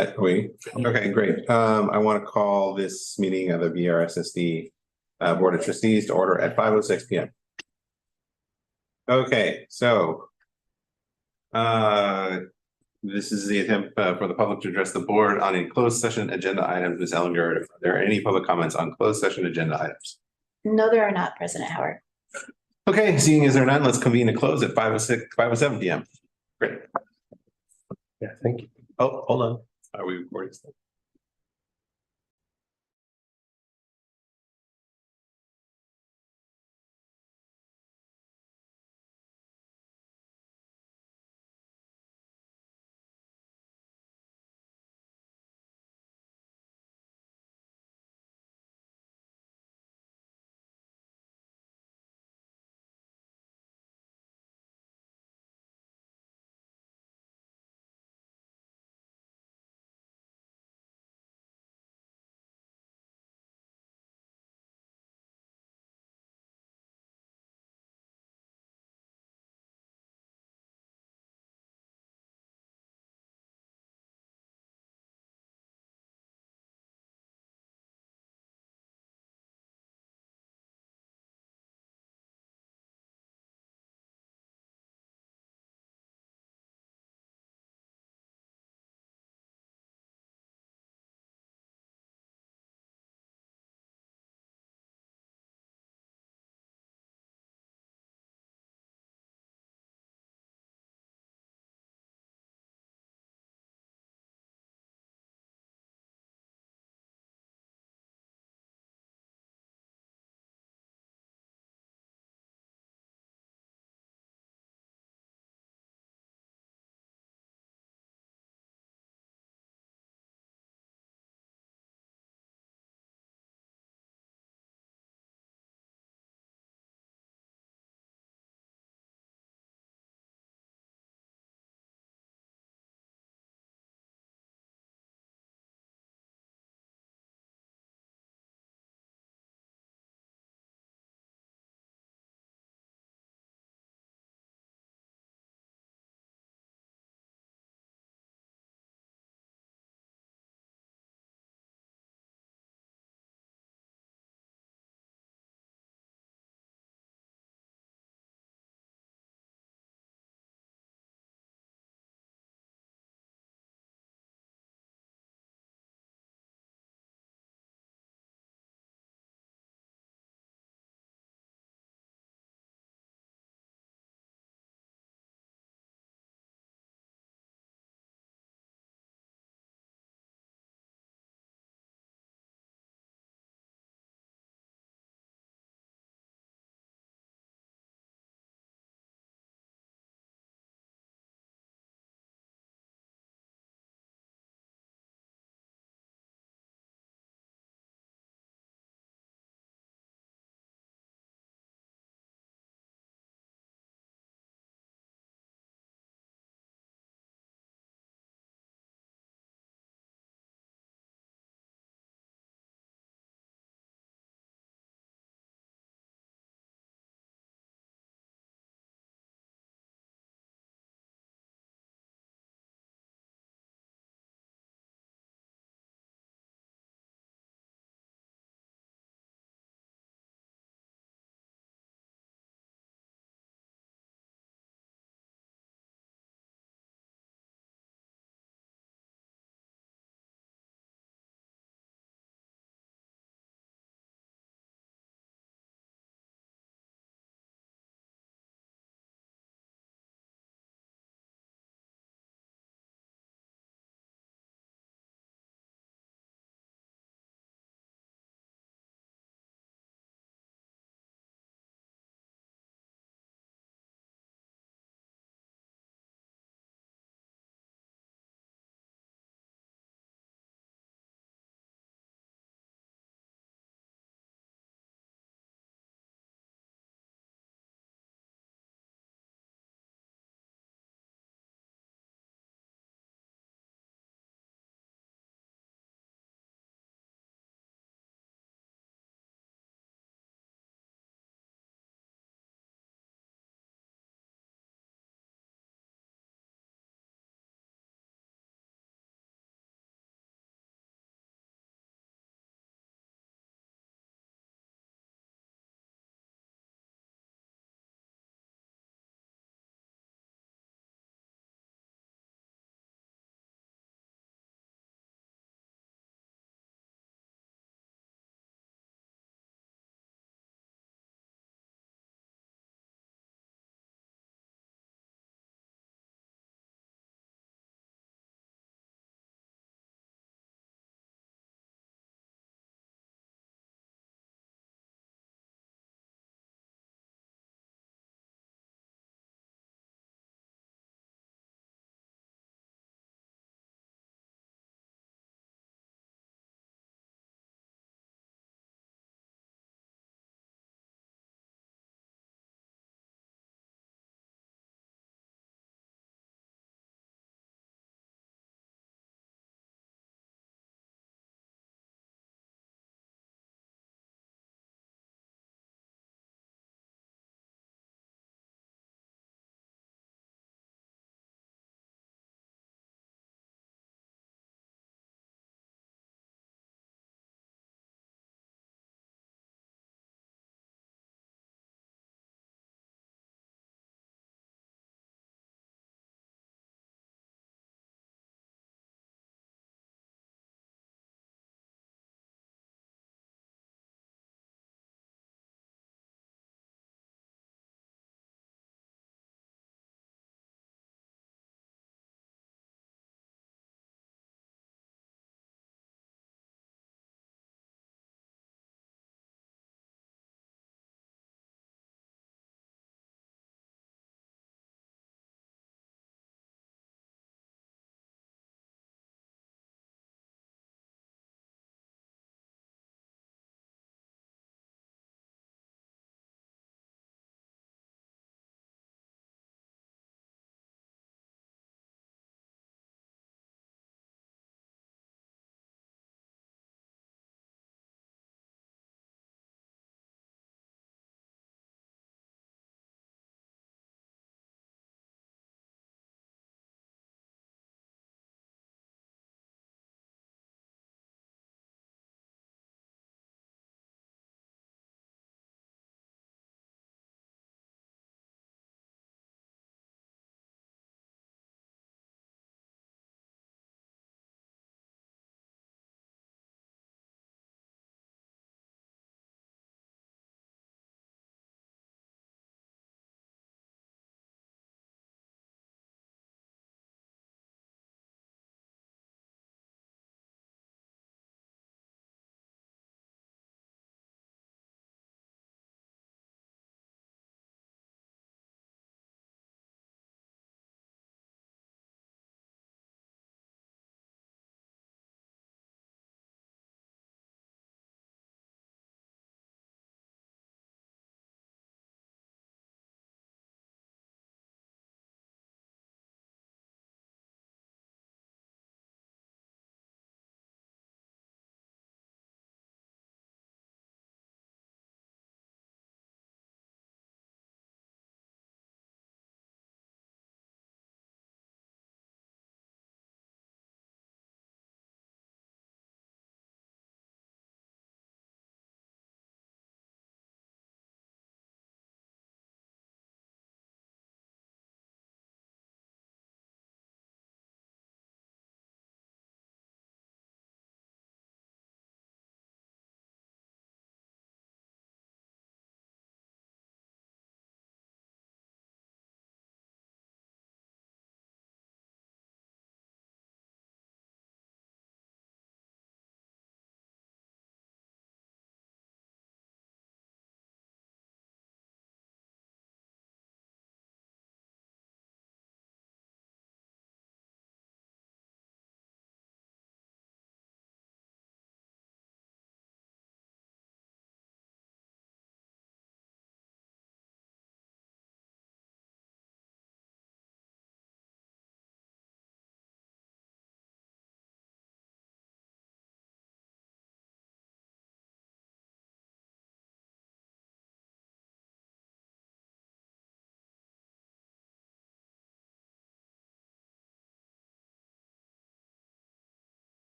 Okay, great. I want to call this meeting of the BRSSD Board of Trustees to order at 5:06 p.m. Okay, so this is the attempt for the public to address the board on a closed session agenda item. Ms. Ellinger, are there any public comments on closed session agenda items? No, there are not, President Howard. Okay, seeing as there are none, let's convene to close at 5:07 p.m. Great. Yeah, thank you. Oh, hold on. Are we recording still?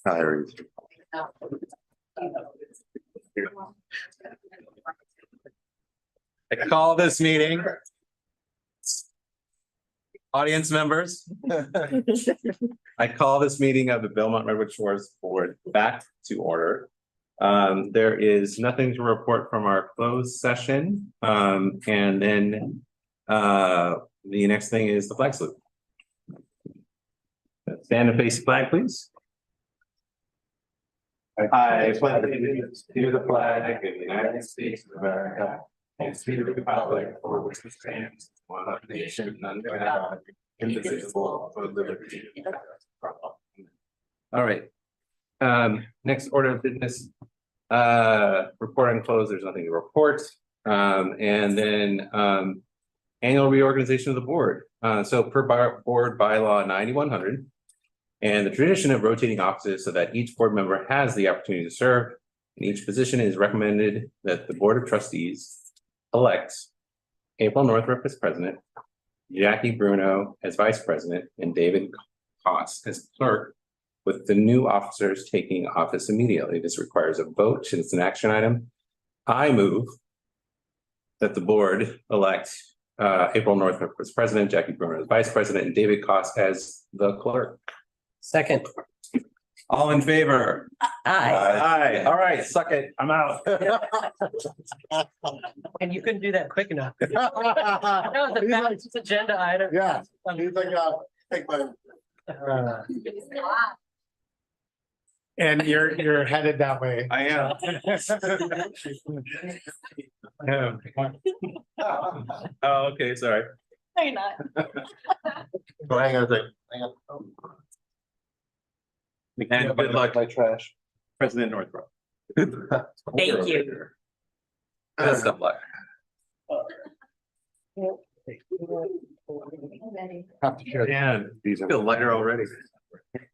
I call this meeting. Audience members. I call this meeting of the Belmont-Redwood Shores Board back to order. There is nothing to report from our closed session. And then the next thing is the flag salute. Stand and face the flag, please. I pledge allegiance to the flag of the United States of America and to the republic for which it stands, one nation under God, indivisible, with liberty and justice for all. All right. Next order of business. Report on close. There's nothing to report. And then annual reorganization of the board. So per board bylaw 9100. And the tradition of rotating offices so that each board member has the opportunity to serve in each position is recommended that the Board of Trustees elects April Northrup as president, Jackie Bruno as vice president, and David Koss as clerk, with the new officers taking office immediately. This requires a vote since it's an action item. I move that the board elect April Northrup as president, Jackie Bruno as vice president, and David Koss as the clerk. Second. All in favor? Aye. Aye. All right, suck it. I'm out. And you couldn't do that quick enough. That was a fast agenda item. Yeah. He's like, take my. And you're headed that way. I am. Oh, okay, sorry. No, you're not. Oh, hang on a second. Hang on. And good luck, My trash. President Northrup. Thank you. Best of luck. Have to share. Dan, these feel lighter already.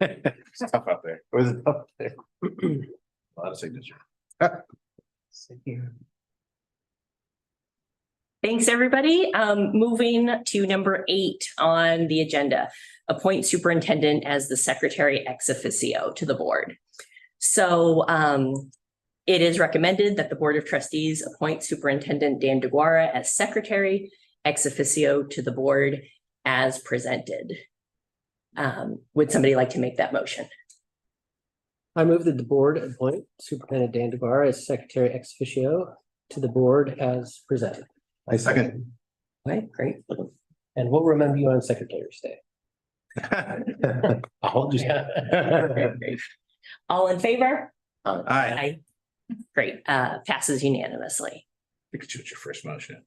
It's tough out there. It was tough there. A lot of signature. Thanks, everybody. Moving to number 8 on the agenda, appoint superintendent as the secretary ex officio to the board. So it is recommended that the Board of Trustees appoint Superintendent Dan DeGuara as secretary ex officio to the board as presented. Would somebody like to make that motion? I move that the board appoint Superintendent Dan DeGuara as secretary ex officio to the board as presented. I second. Okay, great. And we'll remember you on Secretary's Day. I'll hold you. Great. All in favor? Aye. Aye. Great, passes unanimously. Look at you with your first motion.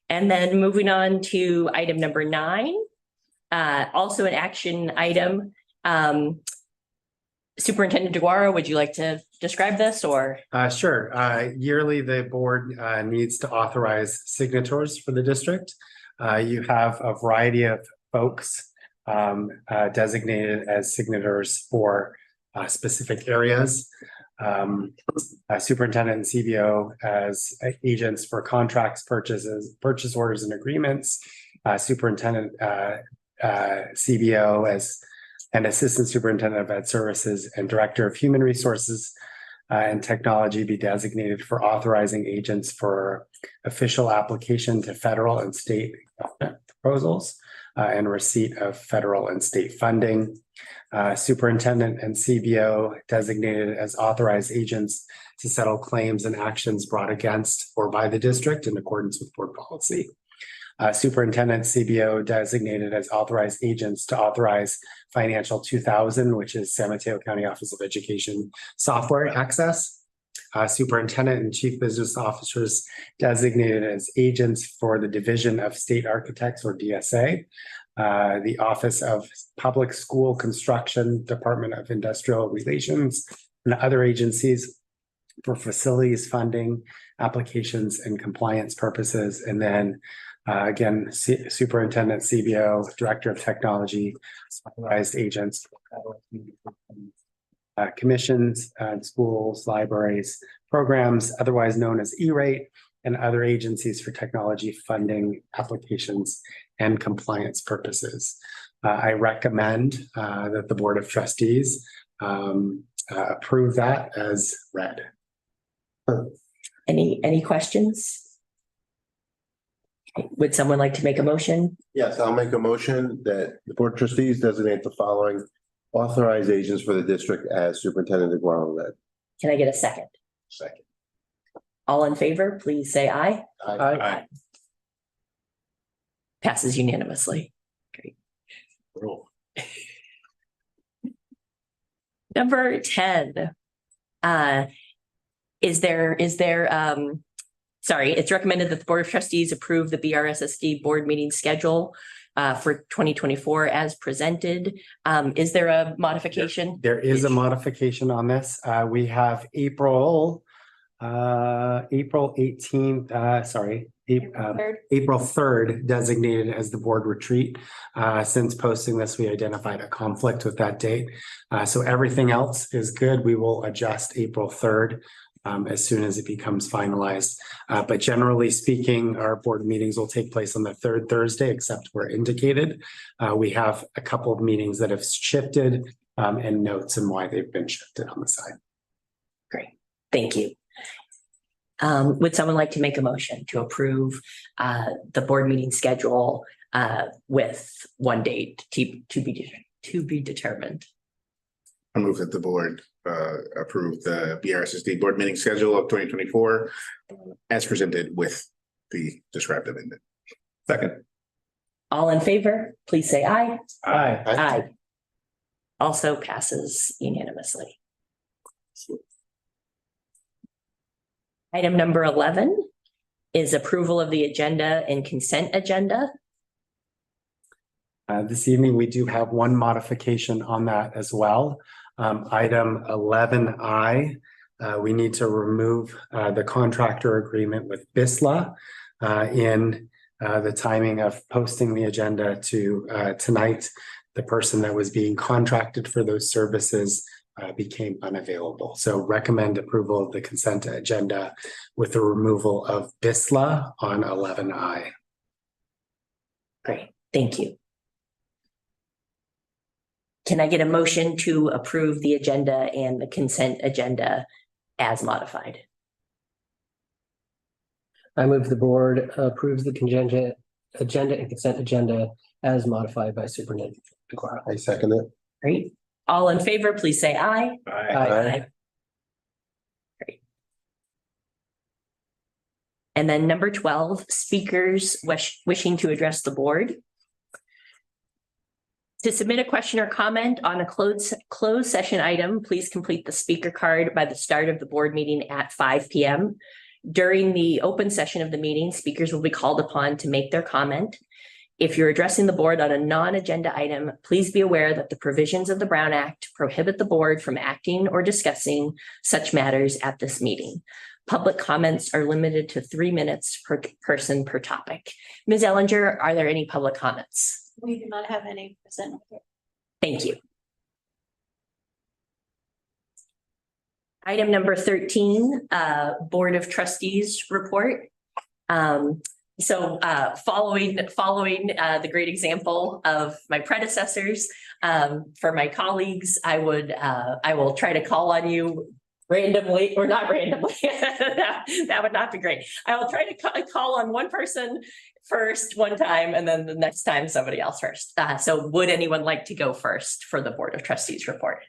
And then moving on to item number 9, also an action item. Superintendent DeGuara, would you like to describe this or? Sure. Yearly, the board needs to authorize signatories for the district. You have a variety of folks designated as signators for specific areas. Superintendent and CBO as agents for contracts, purchases, purchase orders and agreements. Superintendent CBO as an assistant superintendent of ed services and director of human resources and technology be designated for authorizing agents for official application to federal and state proposals and receipt of federal and state funding. Superintendent and CBO designated as authorized agents to settle claims and actions brought against or by the district in accordance with board policy. Superintendent CBO designated as authorized agents to authorize Financial 2000, which is San Mateo County Office of Education software access. Superintendent and chief business officers designated as agents for the Division of State Architects or DSA, the Office of Public School Construction, Department of Industrial Relations, and other agencies for facilities funding, applications, and compliance purposes. And then again, Superintendent, CBO, Director of Technology, authorized agents, commissions, schools, libraries, programs, otherwise known as E-rate, and other agencies for technology funding, applications, and compliance purposes. I recommend that the Board of Trustees approve that as read. Any questions? Would someone like to make a motion? Yes, I'll make a motion that the Board of Trustees designate the following authorized agents for the district as Superintendent DeGuara read. Can I get a second? Second. All in favor, please say aye. Aye. Passes unanimously. Great. Number 10. It's recommended that the Board of Trustees approve the BRSSD board meeting schedule for 2024 as presented. Is there a modification? There is a modification on this. We have April 18th, April 3rd designated as the board retreat. Since posting this, we identified a conflict with that date. So everything else is good. We will adjust April 3rd as soon as it becomes finalized. But generally speaking, our board meetings will take place on the third Thursday, except where indicated. We have a couple of meetings that have shifted and notes and why they've been shifted on the side. Great, thank you. Would someone like to make a motion to approve the board meeting schedule with one date to be determined? I move that the board approve the BRSSD board meeting schedule of 2024 as presented with the described amendment. Second. All in favor, please say aye. Aye. Aye. Also passes unanimously. Item number 11 is approval of the agenda and consent agenda. This evening, we do have one modification on that as well. Item 11I, we need to remove the contractor agreement with BISLA in the timing of posting the agenda to tonight. The person that was being contracted for those services became unavailable. So recommend approval of the consent agenda with the removal of BISLA on 11I. Great, thank you. Can I get a motion to approve the agenda and the consent agenda as modified? I move the board approves the agenda and consent agenda as modified by Superintendent DeGuara. I second it. Great. All in favor, please say aye. Aye. Great. And then number 12, speakers wishing to address the board. To submit a question or comment on a closed session item, please complete the speaker card by the start of the board meeting at 5 p.m. During the open session of the meeting, speakers will be called upon to make their comment. If you're addressing the board on a non-agenda item, please be aware that the provisions of the Brown Act prohibit the board from acting or discussing such matters at this meeting. Public comments are limited to 3 minutes per person per topic. Ms. Ellinger, are there any public comments? We do not have any present. Thank you. Item number 13, Board of Trustees report. Following the great example of my predecessors, for my colleagues, I will try to call on you randomly or not randomly. that would not be great. I will try to call on one person first one time and then the next time somebody else first. So would anyone like to go first for the Board of Trustees report?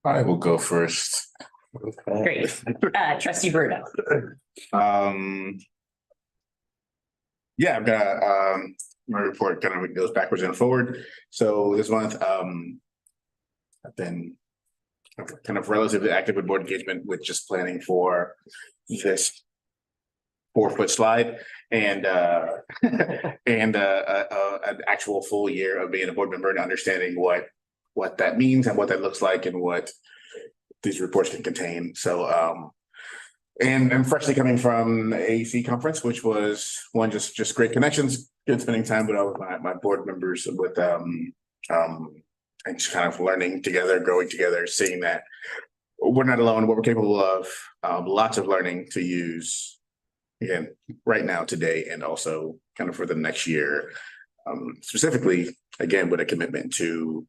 I will go first. Great. Trustee Bruno. Yeah, I've got my report kind of goes backwards and forward. So this month, I've been kind of relatively active with board engagement with just planning for this 4-foot slide and an actual full year of being a board member and understanding what that means and what that looks like and what these reports can contain. So and I'm freshly coming from the AEC conference, which was one just great connections, good spending time with all of my board members with and just kind of learning together, growing together, seeing that we're not alone. What we're capable of, lots of learning to use again right now, today, and also kind of for the next year. Specifically, again, with a commitment to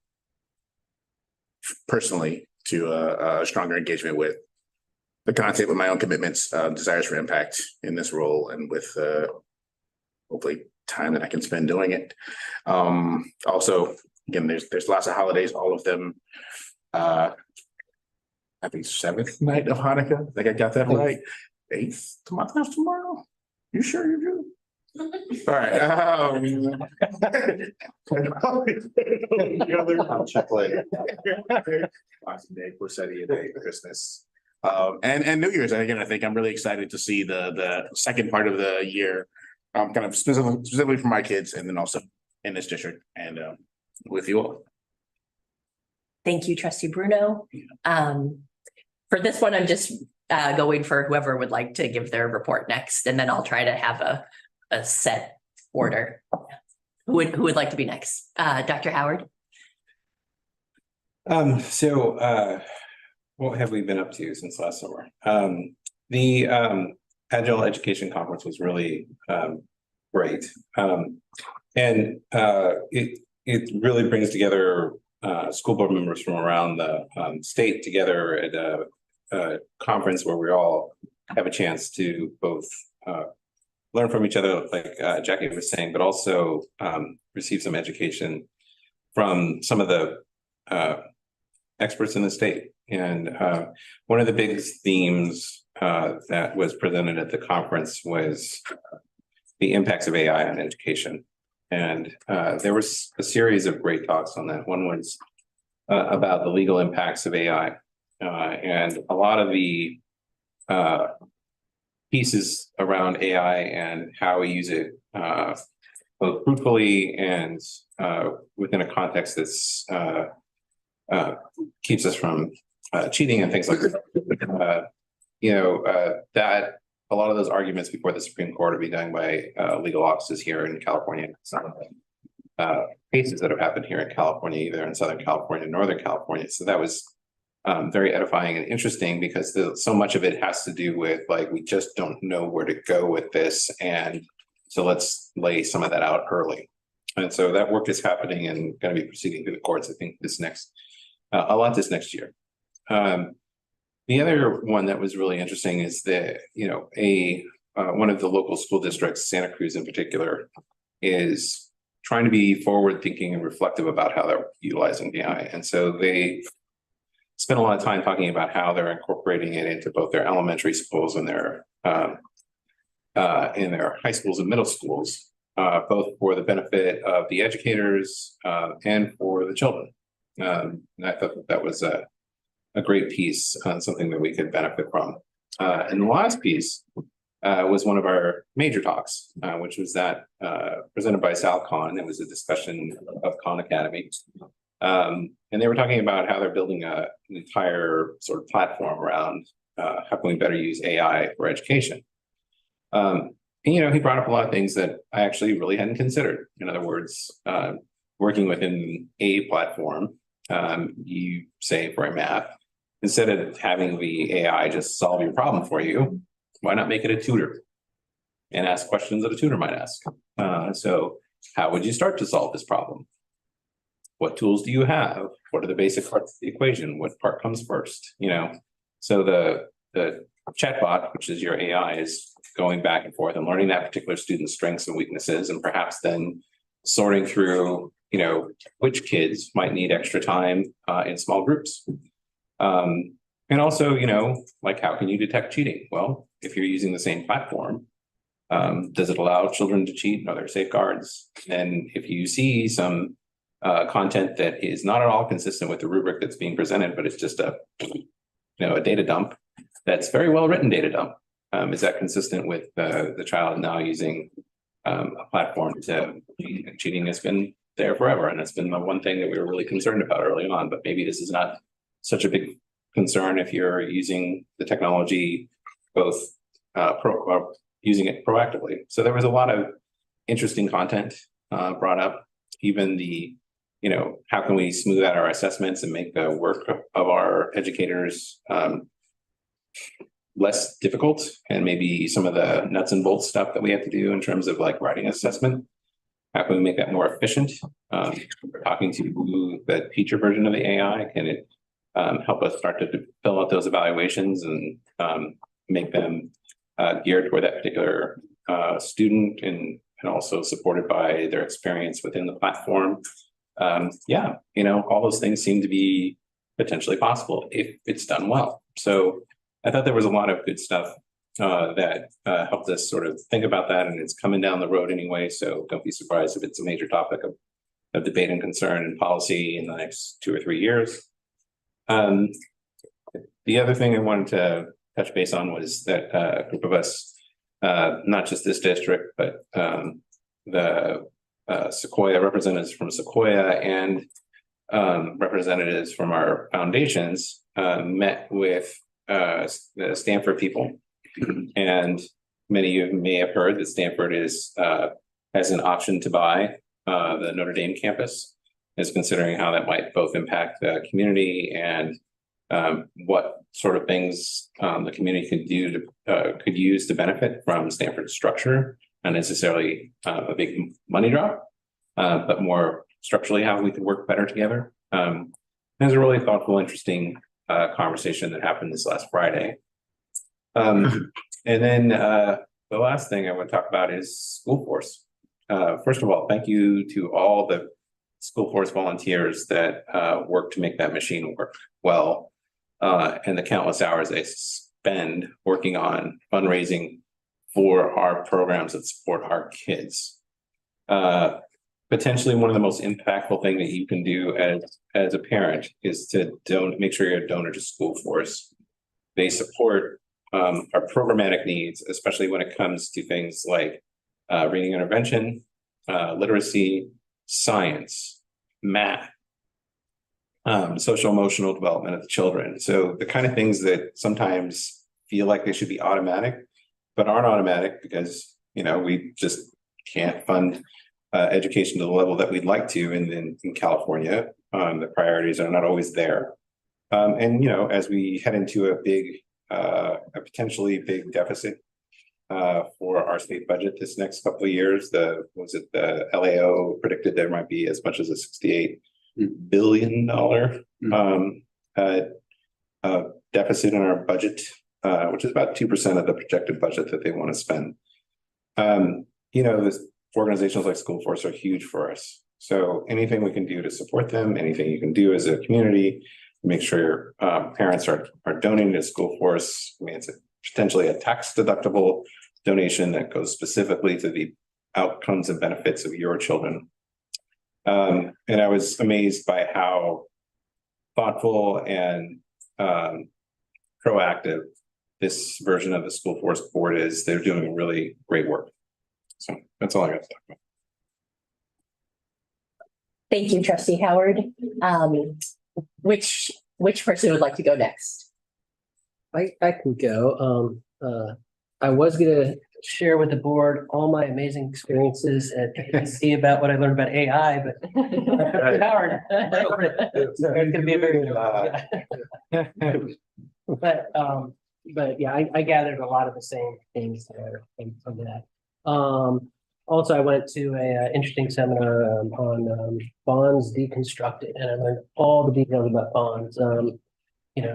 personally to a stronger engagement with the content, with my own commitments, desires for impact in this role, and with hopefully time that I can spend doing it. Also, again, there's lots of holidays, all of them. I think 7th night of Hanukkah. I think I got that right. 8th tomorrow. You sure you do? All right. I'll check later. Boxing Day, Corsetti Day, Christmas. And New Year's. And again, I think I'm really excited to see the second part of the year, kind of specifically for my kids, and then also in this district and with you all. Thank you, Trustee Bruno. For this one, I'm just going for whoever would like to give their report next, and then I'll try to have a set order. Who would like to be next? Dr. Howard? What have we been up to since last summer? The Agile Education Conference was really great. And it really brings together school board members from around the state together at a conference where we all have a chance to both learn from each other, like Jackie was saying, but also receive some education from some of the experts in the state. And one of the big themes that was presented at the conference was the impacts of AI on education. And there was a series of great talks on that. One was about the legal impacts of AI. And a lot of the pieces around AI and how we use it both fruitfully and within a context that's keeps us from cheating and things like that. That a lot of those arguments before the Supreme Court are being done by legal offices here in California. Some of the cases that have happened here in California, either in Southern California, Northern California. So that was very edifying and interesting because so much of it has to do with like, we just don't know where to go with this. And so let's lay some of that out early. And so that work is happening and going to be proceeding through the courts, I think, this next year. The other one that was really interesting is that, one of the local school districts, Santa Cruz in particular, is trying to be forward thinking and reflective about how they're utilizing AI. And so they spent a lot of time talking about how they're incorporating it into both their elementary schools and their in their high schools and middle schools, both for the benefit of the educators and for the children. And I thought that was a great piece, something that we could benefit from. And the last piece was one of our major talks, which was that presented by Sal Khan. It was a discussion of Khan Academy. And they were talking about how they're building an entire sort of platform around how can we better use AI for education. And, he brought up a lot of things that I actually really hadn't considered. In other words, working within a platform, you say for a math, instead of having the AI just solve your problem for you, why not make it a tutor and ask questions that a tutor might ask? So how would you start to solve this problem? What tools do you have? What are the basic parts of the equation? What part comes first? So the chatbot, which is your AI, is going back and forth and learning that particular student's strengths and weaknesses, and perhaps then sorting through, which kids might need extra time in small groups. And also, like, how can you detect cheating? Well, if you're using the same platform, does it allow children to cheat? Are there safeguards? And if you see some content that is not at all consistent with the rubric that's being presented, but it's just a data dump, that's very well written data dump. Is that consistent with the child now using a platform to cheating has been there forever. And that's been the one thing that we were really concerned about early on, but maybe this is not such a big concern if you're using the technology, both using it proactively. So there was a lot of interesting content brought up. Even the how can we smooth out our assessments and make the work of our educators less difficult, and maybe some of the nuts and bolts stuff that we have to do in terms of like writing assessment. How can we make that more efficient? Talking to the teacher version of the AI, can it help us start to fill out those evaluations and make them geared toward that particular student, and also supported by their experience within the platform? Yeah, all those things seem to be potentially possible if it's done well. So I thought there was a lot of good stuff that helped us sort of think about that, and it's coming down the road anyway. So don't be surprised if it's a major topic of debate and concern and policy in the next 2 or 3 years. The other thing I wanted to touch base on was that a group of us, not just this district, but the Sequoia representatives from Sequoia and representatives from our foundations met with the Stanford people. And many of you may have heard that Stanford has an option to buy the Notre Dame campus, is considering how that might both impact the community and what sort of things the community could use to benefit from Stanford's structure, not necessarily a big money drop, but more structurally how we could work better together. It was a really thoughtful, interesting conversation that happened this last Friday. And then the last thing I want to talk about is school force. First of all, thank you to all the school force volunteers that work to make that machine work well, and the countless hours they spend working on fundraising for our programs that support our kids. Potentially one of the most impactful thing that you can do as a parent is to make sure you're a donor to school force. They support our programmatic needs, especially when it comes to things like reading intervention, literacy, science, math, social emotional development of the children. So the kind of things that sometimes feel like they should be automatic, but aren't automatic because, we just can't fund education to the level that we'd like to in California. The priorities are not always there. And, as we head into a potentially big deficit for our state budget this next couple of years, the LAO predicted there might be as much as a $68 billion deficit in our budget, which is about 2% of the projected budget that they want to spend. Organizations like School Force are huge for us. So anything we can do to support them, anything you can do as a community, make sure parents are donating to School Force. I mean, it's potentially a tax deductible donation that goes specifically to the outcomes and benefits of your children. And I was amazed by how thoughtful and proactive this version of the School Force board is. They're doing really great work. So that's all I got to talk about. Thank you, Trustee Howard. Which person would like to go next? I can go. I was gonna share with the board all my amazing experiences and see about what I learned about AI, but Howard, it's gonna be a very but yeah, I gathered a lot of the same things there from that. Also, I went to a interesting seminar on bonds deconstructed, and I learned all the details about bonds.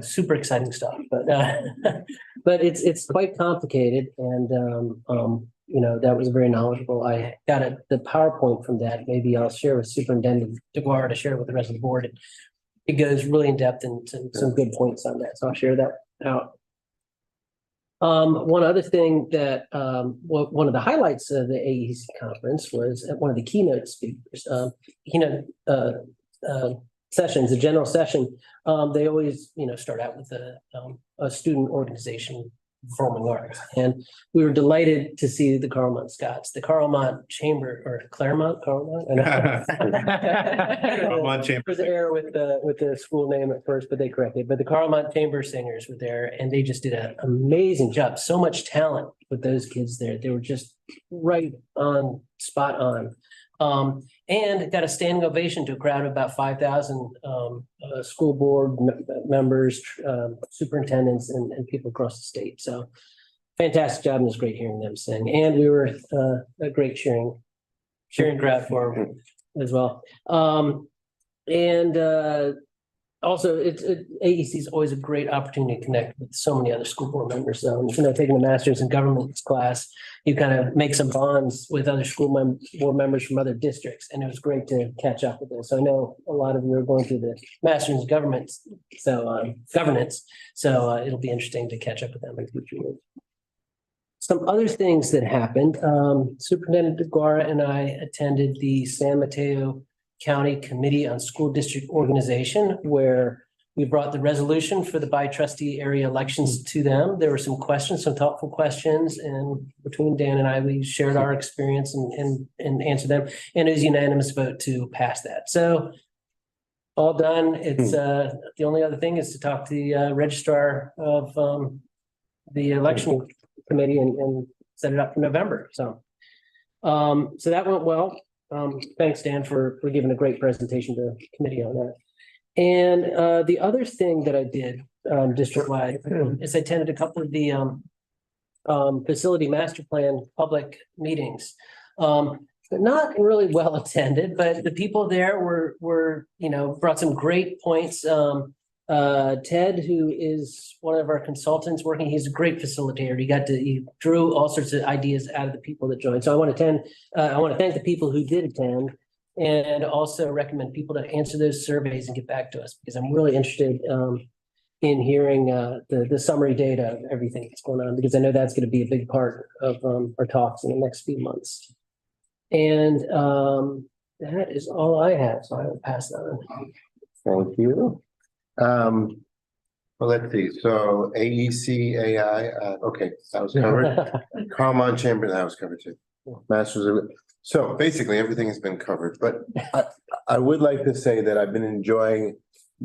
Super exciting stuff, but but it's quite complicated, and that was very knowledgeable. I got the PowerPoint from that. Maybe I'll share with Superintendent DeGuara to share with the rest of the board. It goes really in depth into some good points on that, so I'll share that out. One other thing that one of the highlights of the AEC conference was one of the keynote speakers, sessions, a general session. They always, start out with a student organization performing arts, and we were delighted to see the Claremont Scots, the Claremont Chamber or Claremont. Claremont Chamber. Was there with the school name at first, but they corrected. But the Claremont Chamber singers were there, and they just did an amazing job. So much talent with those kids there. They were just right on, spot on. And got a standing ovation to a crowd of about 5,000 school board members, superintendents, and people across the state. So fantastic job, and it was great hearing them sing. And we were a great cheering crowd for them as well. Also, AEC is always a great opportunity to connect with so many other school board members. Taking a master's in government class, you kind of make some bonds with other board members from other districts, and it was great to catch up with them. So I know a lot of you are going through the master's in governance, governance. So it'll be interesting to catch up with them in future years. Some other things that happened, Superintendent DeGuara and I attended the San Mateo County Committee on School District Organization, where we brought the resolution for the bi-trustee area elections to them. There were some questions, some thoughtful questions, and between Dan and I, we shared our experience and answered them. And it was a unanimous vote to pass that. So all done. It's the only other thing is to talk to the registrar of the election committee and set it up for November. So that went well. Thanks, Dan, for giving a great presentation to the committee on that. And the other thing that I did district-wide is I attended a couple of the facility master plan public meetings. Not really well attended, but the people there were brought some great points. Ted, who is one of our consultants working, he's a great facilitator. He drew all sorts of ideas out of the people that joined. So I want to thank the people who did attend, and also recommend people to answer those surveys and get back to us, because I'm really interested in hearing the summary data of everything that's going on, because I know that's going to be a big part of our talks in the next few months. And that is all I have. So I will pass that on. Thank you. Well, let's see. So AEC, AI, okay, that was covered. Carmine Chamber, that was covered too. Masters of, so basically everything has been covered, but I would like to say that I've been enjoying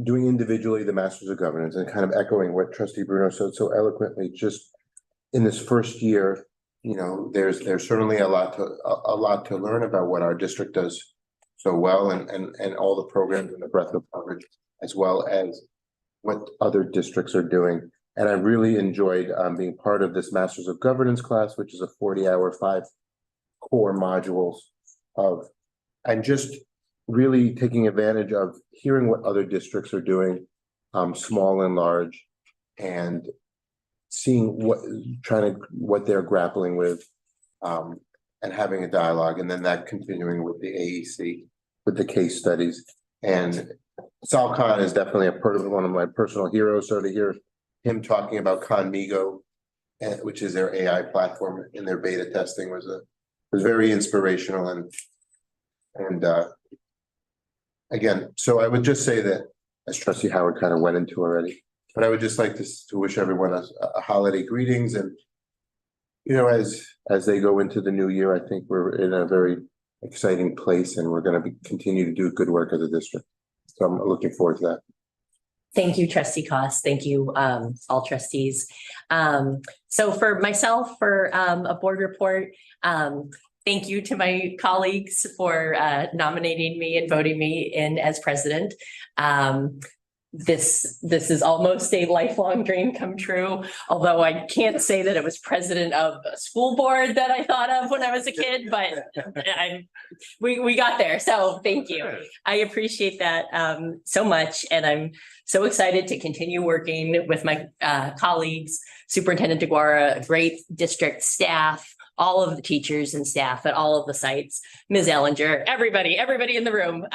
doing individually the Masters of Governance, and kind of echoing what Trustee Bruno said so eloquently. Just in this first year, there's certainly a lot to learn about what our district does so well, and all the programs and the breadth of coverage, as well as what other districts are doing. And I really enjoyed being part of this Masters of Governance class, which is a 40-hour, 5 core modules and just really taking advantage of hearing what other districts are doing, small and large, and seeing what they're grappling with, and having a dialogue, and then that continuing with the AEC, with the case studies. And Sal Khan is definitely one of my personal heroes. So to hear him talking about Conmigo, which is their AI platform in their beta testing, was very inspirational. And again, so I would just say that, as Trustee Howard kind of went into already, but I would just like to wish everyone a holiday greetings. And as they go into the new year, I think we're in a very exciting place, and we're going to continue to do good work as a district. So I'm looking forward to that. Thank you, Trustee Cost. Thank you, all trustees. So for myself, for a board report, thank you to my colleagues for nominating me and voting me in as president. This is almost a lifelong dream come true, although I can't say that it was president of a school board that I thought of when I was a kid, but we got there. So thank you. I appreciate that so much. And I'm so excited to continue working with my colleagues, Superintendent DeGuara, great district staff, all of the teachers and staff at all of the sites, Ms. Ellinger, everybody in the room.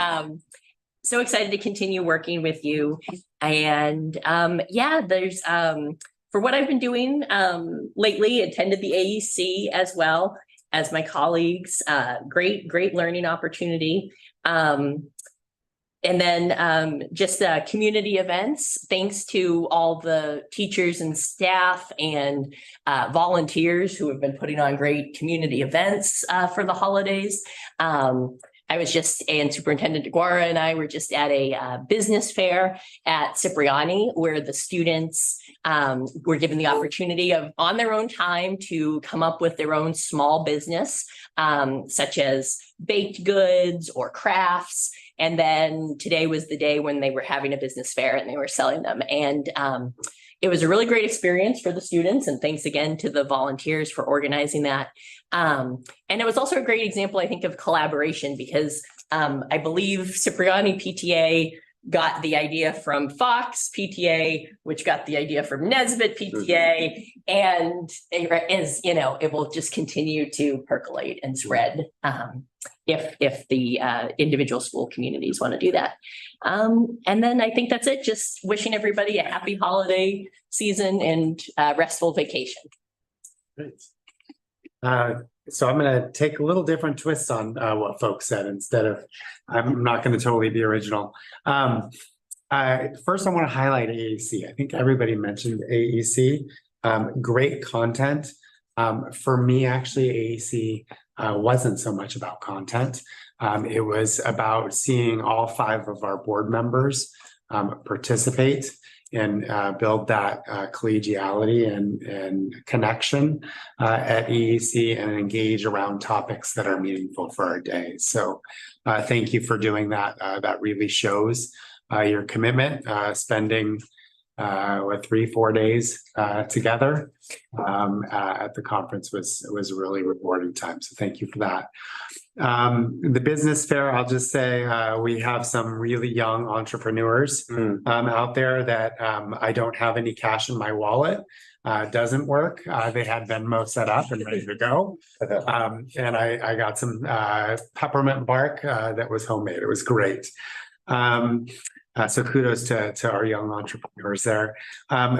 So excited to continue working with you. And there's for what I've been doing lately, attended the AEC as well as my colleagues. Great learning opportunity. And then just community events, thanks to all the teachers and staff and volunteers who have been putting on great community events for the holidays. and Superintendent DeGuara and I were just at a business fair at Cipriani, where the students were given the opportunity of on their own time to come up with their own small business, such as baked goods or crafts. And then today was the day when they were having a business fair and they were selling them. And it was a really great experience for the students. And thanks again to the volunteers for organizing that. And it was also a great example, I think, of collaboration because I believe Cipriani PTA got the idea from Fox PTA, which got the idea from Nesbitt PTA. And as you know, it will just continue to percolate and spread if the individual school communities want to do that. And then I think that's it. Just wishing everybody a happy holiday season and restful vacation. Great. So I'm going to take a little different twist on what folks said instead of, I'm not going to totally be original. First, I want to highlight AEC. I think everybody mentioned AEC. Great content. For me, actually, AEC wasn't so much about content. It was about seeing all 5 of our board members participate and build that collegiality and connection at EEC and engage around topics that are meaningful for our day. So thank you for doing that. That really shows your commitment, spending 3-4 days together at the conference was a really rewarding time. So thank you for that. The business fair, I'll just say we have some really young entrepreneurs out there that I don't have any cash in my wallet. Doesn't work. They had Venmo set up and ready to go. And I got some peppermint bark that was homemade. It was great. So kudos to our young entrepreneurs there.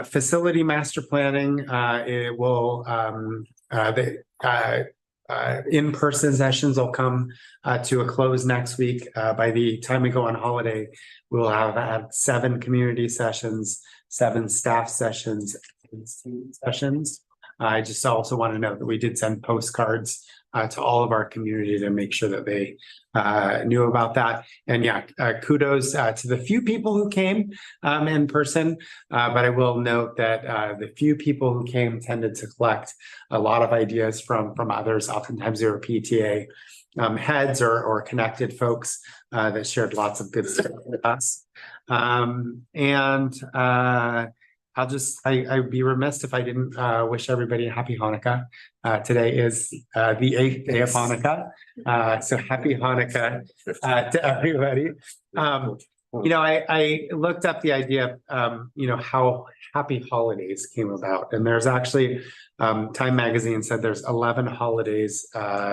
Facility master planning, it will, in-person sessions will come to a close next week. By the time we go on holiday, we'll have had 7 community sessions, 7 staff sessions, and student sessions. I just also want to note that we did send postcards to all of our community to make sure that they knew about that. And yeah, kudos to the few people who came in person. But I will note that the few people who came tended to collect a lot of ideas from others. Oftentimes they were PTA heads or connected folks that shared lots of good stuff with us. I'd be remiss if I didn't wish everybody a happy Hanukkah. Today is the 8th day of Hanukkah. So happy Hanukkah to everybody. I looked up the idea of, how happy holidays came about. And there's actually, Time Magazine said there's 11 holidays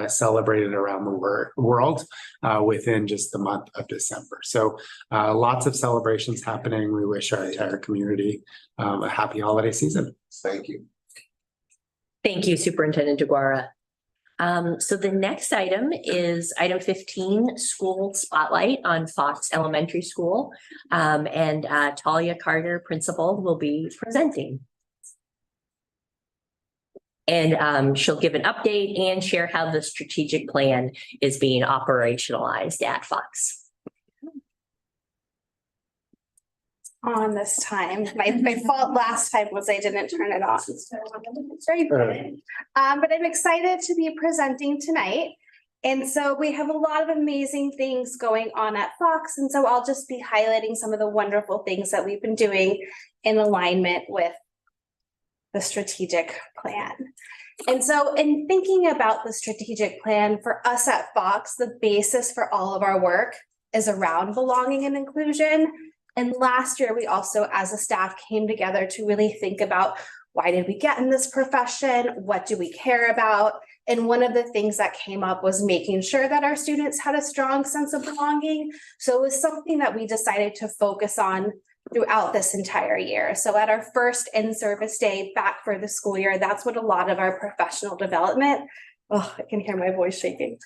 celebrated around the world within just the month of December. So lots of celebrations happening. We wish our entire community a happy holiday season. Thank you. Thank you, Superintendent DeGuara. So the next item is item 15, school spotlight on Fox Elementary School. And Talia Carter, principal, will be presenting. And she'll give an update and share how the strategic plan is being operationalized at Fox. On this time. My fault last time was I didn't turn it on. So it's very good. But I'm excited to be presenting tonight. And so we have a lot of amazing things going on at Fox. And so I'll just be highlighting some of the wonderful things that we've been doing in alignment with the strategic plan. And so in thinking about the strategic plan for us at Fox, the basis for all of our work is around belonging and inclusion. And last year, we also, as a staff, came together to really think about why did we get in this profession? What do we care about? And one of the things that came up was making sure that our students had a strong sense of belonging. So it was something that we decided to focus on throughout this entire year. So at our first in-service day back for the school year, that's what a lot of our professional development, oh, I can hear my voice shaking.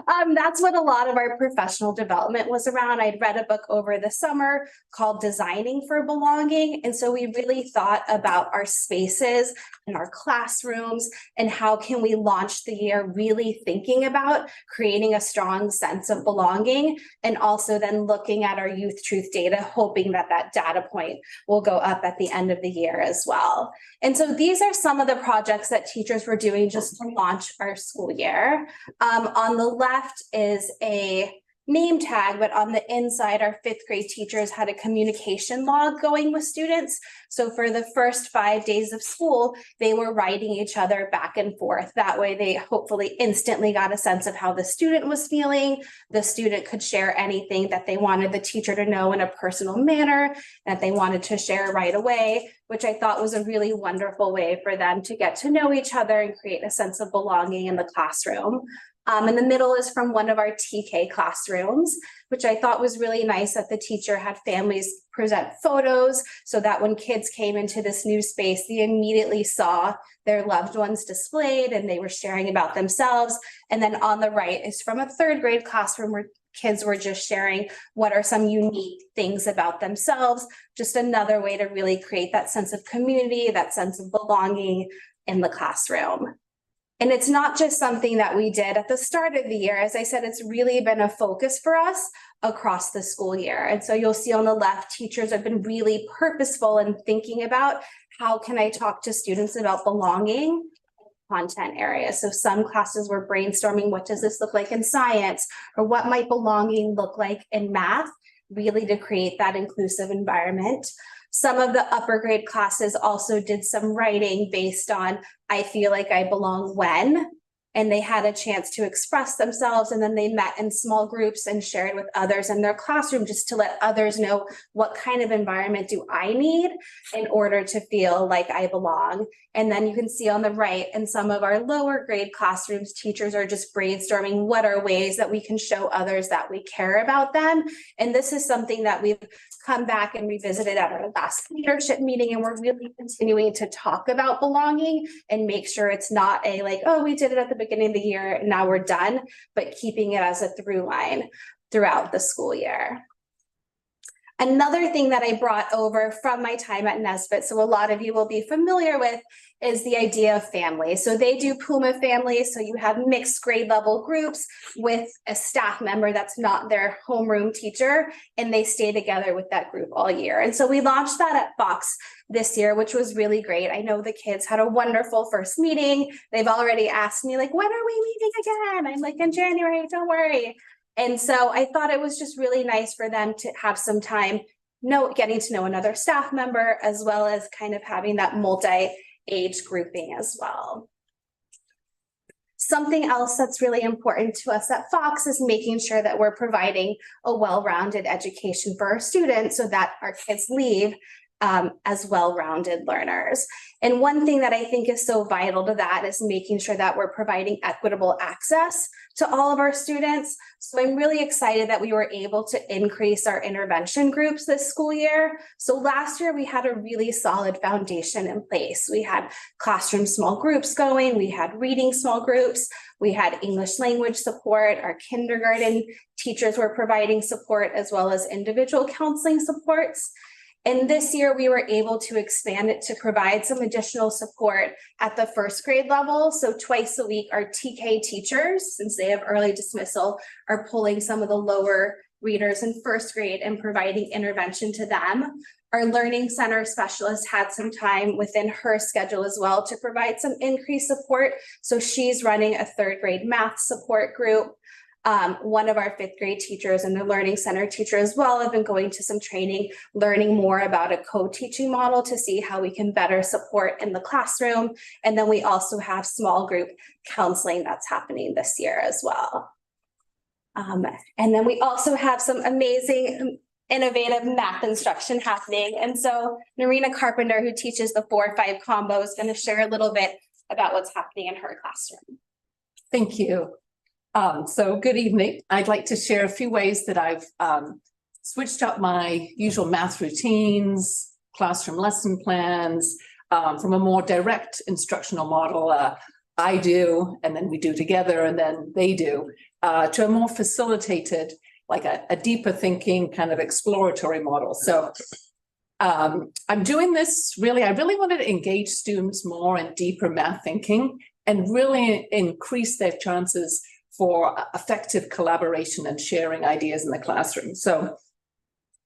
That's what a lot of our professional development was around. I'd read a book over the summer called Designing for Belonging. And so we really thought about our spaces and our classrooms and how can we launch the year really thinking about creating a strong sense of belonging, and also then looking at our youth truth data, hoping that that data point will go up at the end of the year as well. And so these are some of the projects that teachers were doing just to launch our school year. On the left is a name tag, but on the inside, our fifth grade teachers had a communication log going with students. So for the first 5 days of school, they were writing each other back and forth. That way they hopefully instantly got a sense of how the student was feeling. The student could share anything that they wanted the teacher to know in a personal manner that they wanted to share right away, which I thought was a really wonderful way for them to get to know each other and create a sense of belonging in the classroom. In the middle is from one of our TK classrooms, which I thought was really nice that the teacher had families present photos so that when kids came into this new space, they immediately saw their loved ones displayed and they were sharing about themselves. And then on the right is from a third grade classroom where kids were just sharing what are some unique things about themselves, just another way to really create that sense of community, that sense of belonging in the classroom. And it's not just something that we did at the start of the year. As I said, it's really been a focus for us across the school year. And so you'll see on the left, teachers have been really purposeful in thinking about how can I talk to students about belonging content areas. So some classes were brainstorming, what does this look like in science, or what might belonging look like in math, really to create that inclusive environment. Some of the upper grade classes also did some writing based on, I feel like I belong when, and they had a chance to express themselves, and then they met in small groups and shared with others in their classroom just to let others know what kind of environment do I need in order to feel like I belong. And then you can see on the right in some of our lower grade classrooms, teachers are just brainstorming what are ways that we can show others that we care about them. And this is something that we've come back and revisited at our last leadership meeting, and we're really continuing to talk about belonging and make sure it's not a like, oh, we did it at the beginning of the year, now we're done, but keeping it as a through line throughout the school year. Another thing that I brought over from my time at Nesbitt, so a lot of you will be familiar with, is the idea of family. So they do Puma families, so you have mixed grade level groups with a staff member that's not their homeroom teacher, and they stay together with that group all year. And so we launched that at Fox this year, which was really great. I know the kids had a wonderful first meeting. They've already asked me like, when are we meeting again? I'm like, in January, don't worry. And so I thought it was just really nice for them to have some time getting to know another staff member, as well as kind of having that multi-age grouping as well. Something else that's really important to us at Fox is making sure that we're providing a well-rounded education for our students so that our kids leave as well-rounded learners. And one thing that I think is so vital to that is making sure that we're providing equitable access to all of our students. So I'm really excited that we were able to increase our intervention groups this school year. So last year we had a really solid foundation in place. We had classroom small groups going, we had reading small groups, we had English language support, our kindergarten teachers were providing support as well as individual counseling supports. And this year we were able to expand it to provide some additional support at the first grade level. So twice a week, our TK teachers, since they have early dismissal, are pulling some of the lower readers in first grade and providing intervention to them. Our learning center specialist had some time within her schedule as well to provide some increased support. So she's running a third grade math support group. One of our fifth grade teachers and the learning center teacher as well have been going to some training, learning more about a co-teaching model to see how we can better support in the classroom. And then we also have small group counseling that's happening this year as well. And then we also have some amazing innovative math instruction happening. And so Narina Carpenter, who teaches the 4-5 combo, is going to share a little bit about what's happening in her classroom. Thank you. So good evening. I'd like to share a few ways that I've switched up my usual math routines, classroom lesson plans, from a more direct instructional model, I do, and then we do together, and then they do, to a more facilitated, like a deeper thinking kind of exploratory model. So I'm doing this really, I really wanted to engage students more in deeper math thinking and really increase their chances for effective collaboration and sharing ideas in the classroom. So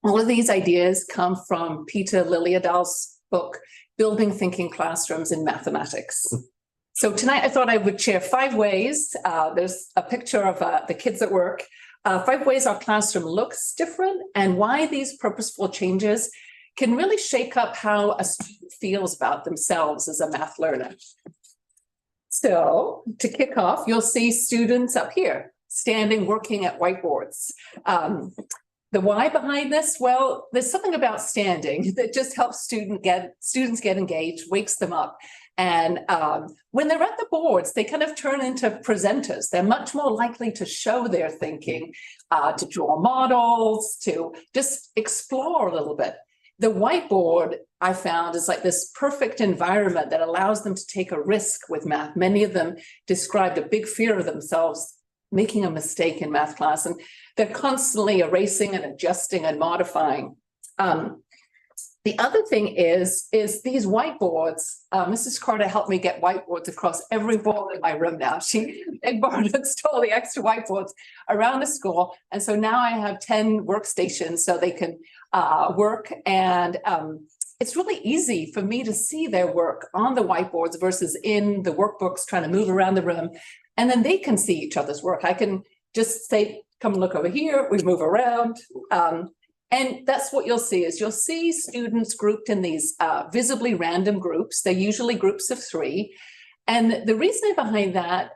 all of these ideas come from Peter Liljedahl's book, Building Thinking Classrooms in Mathematics. So tonight I thought I would share 5 ways. There's a picture of the kids at work. 5 ways our classroom looks different and why these purposeful changes can really shake up how a student feels about themselves as a math learner. So to kick off, you'll see students up here standing, working at whiteboards. The why behind this? Well, there's something about standing that just helps students get engaged, wakes them up. And when they're at the boards, they kind of turn into presenters. They're much more likely to show their thinking, to draw models, to just explore a little bit. The whiteboard, I found, is like this perfect environment that allows them to take a risk with math. Many of them described a big fear of themselves making a mistake in math class, and they're constantly erasing and adjusting and modifying. The other thing is these whiteboards. Mrs. Carter helped me get whiteboards across every wall in my room now. She borrowed and stole the extra whiteboards around the school. And so now I have 10 workstations so they can work. And it's really easy for me to see their work on the whiteboards versus in the workbooks trying to move around the room. And then they can see each other's work. I can just say, come look over here. We move around. And that's what you'll see is you'll see students grouped in these visibly random groups. They're usually groups of 3. And the reasoning behind that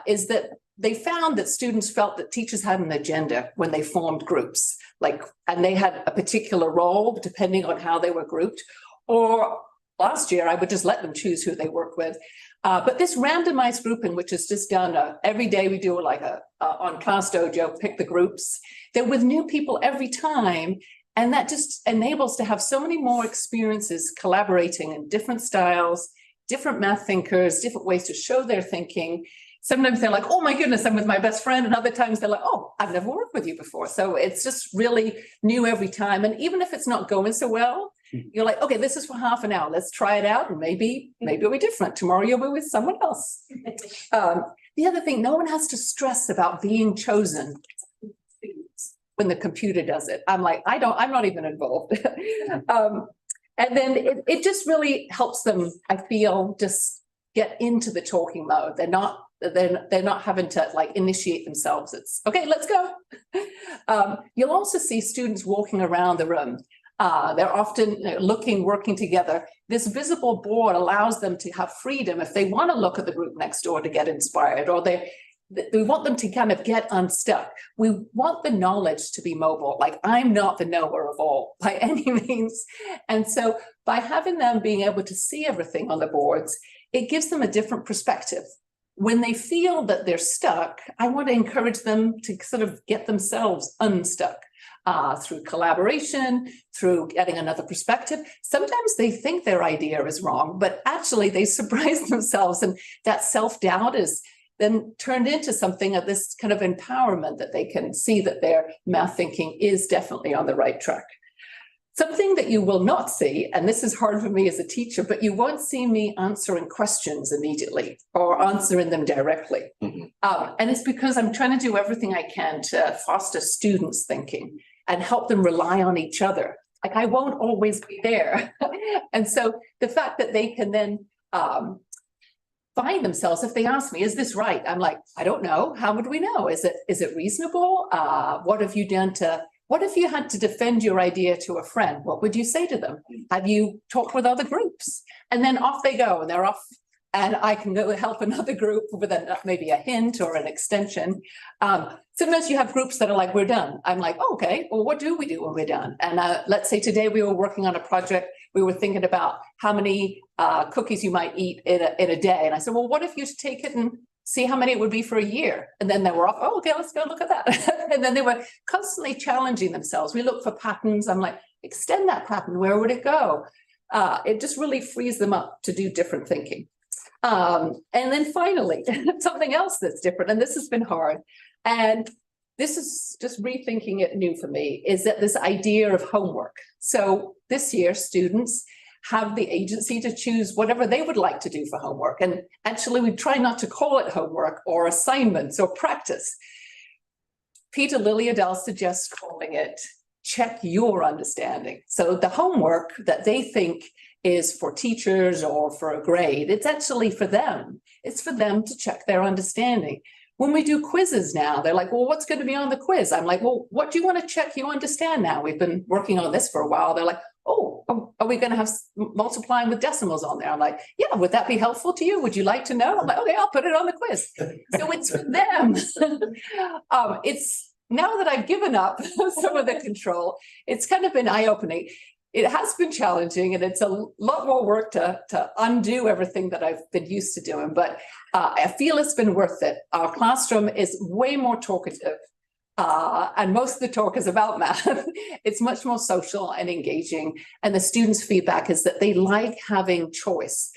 is that they found that students felt that teachers had an agenda when they formed groups, and they had a particular role depending on how they were grouped. Or last year, I would just let them choose who they work with. But this randomized grouping, which is just done every day, we do on Class Dojo, pick the groups. They're with new people every time. And that just enables to have so many more experiences collaborating in different styles, different math thinkers, different ways to show their thinking. Sometimes they're like, oh my goodness, I'm with my best friend. And other times they're like, oh, I've never worked with you before. So it's just really new every time. And even if it's not going so well, you're like, okay, this is for half an hour. Let's try it out. And maybe it'll be different. Tomorrow you'll be with someone else. The other thing, no one has to stress about being chosen when the computer does it. I'm like, I'm not even involved. And then it just really helps them, I feel, just get into the talking mode. They're not having to initiate themselves. It's okay, let's go. You'll also see students walking around the room. They're often working together. This visible board allows them to have freedom if they want to look at the group next door to get inspired, or we want them to kind of get unstuck. We want the knowledge to be mobile. I'm not the knower of all by any means. And so by having them being able to see everything on the boards, it gives them a different perspective. When they feel that they're stuck, I want to encourage them to sort of get themselves unstuck. Through collaboration, through getting another perspective. Sometimes they think their idea is wrong, but actually they surprise themselves, and that self-doubt is then turned into something of this kind of empowerment that they can see that their math thinking is definitely on the right track. Something that you will not see, and this is hard for me as a teacher, but you won't see me answering questions immediately or answering them directly. And it's because I'm trying to do everything I can to foster students' thinking and help them rely on each other. I won't always be there. And so the fact that they can then find themselves, if they ask me, is this right? I'm like, I don't know. How would we know? Is it reasonable? What have you done what if you had to defend your idea to a friend? What would you say to them? Have you talked with other groups? And then off they go, and they're off. And I can go help another group with maybe a hint or an extension. Sometimes you have groups that are like, we're done. I'm like, oh, okay, well, what do we do when we're done? And let's say today we were working on a project. We were thinking about how many cookies you might eat in a day. And I said, well, what if you take it and see how many it would be for a year? And then they were off, oh, okay, let's go look at that. And then they were constantly challenging themselves. We look for patterns. I'm like, extend that pattern. Where would it go? It just really frees them up to do different thinking. And then finally, something else that's different, and this has been hard. And this is just rethinking it new for me, is that this idea of homework. So this year, students have the agency to choose whatever they would like to do for homework. And actually, we try not to call it homework or assignments or practice. Peter Lilliadell suggests calling it check your understanding. So the homework that they think is for teachers or for a grade, it's actually for them. It's for them to check their understanding. When we do quizzes now, they're like, well, what's going to be on the quiz? I'm like, well, what do you want to check you understand now? We've been working on this for a while. They're like, oh, are we going to have multiplying with decimals on there? I'm like, yeah, would that be helpful to you? Would you like to know? I'm like, okay, I'll put it on the quiz. So it's for them. It's now that I've given up some of the control, it's kind of been eye-opening. It has been challenging, and it's a lot more work to undo everything that I've been used to doing, but I feel it's been worth it. Our classroom is way more talkative, and most of the talk is about math. It's much more social and engaging, and the students' feedback is that they like having choice.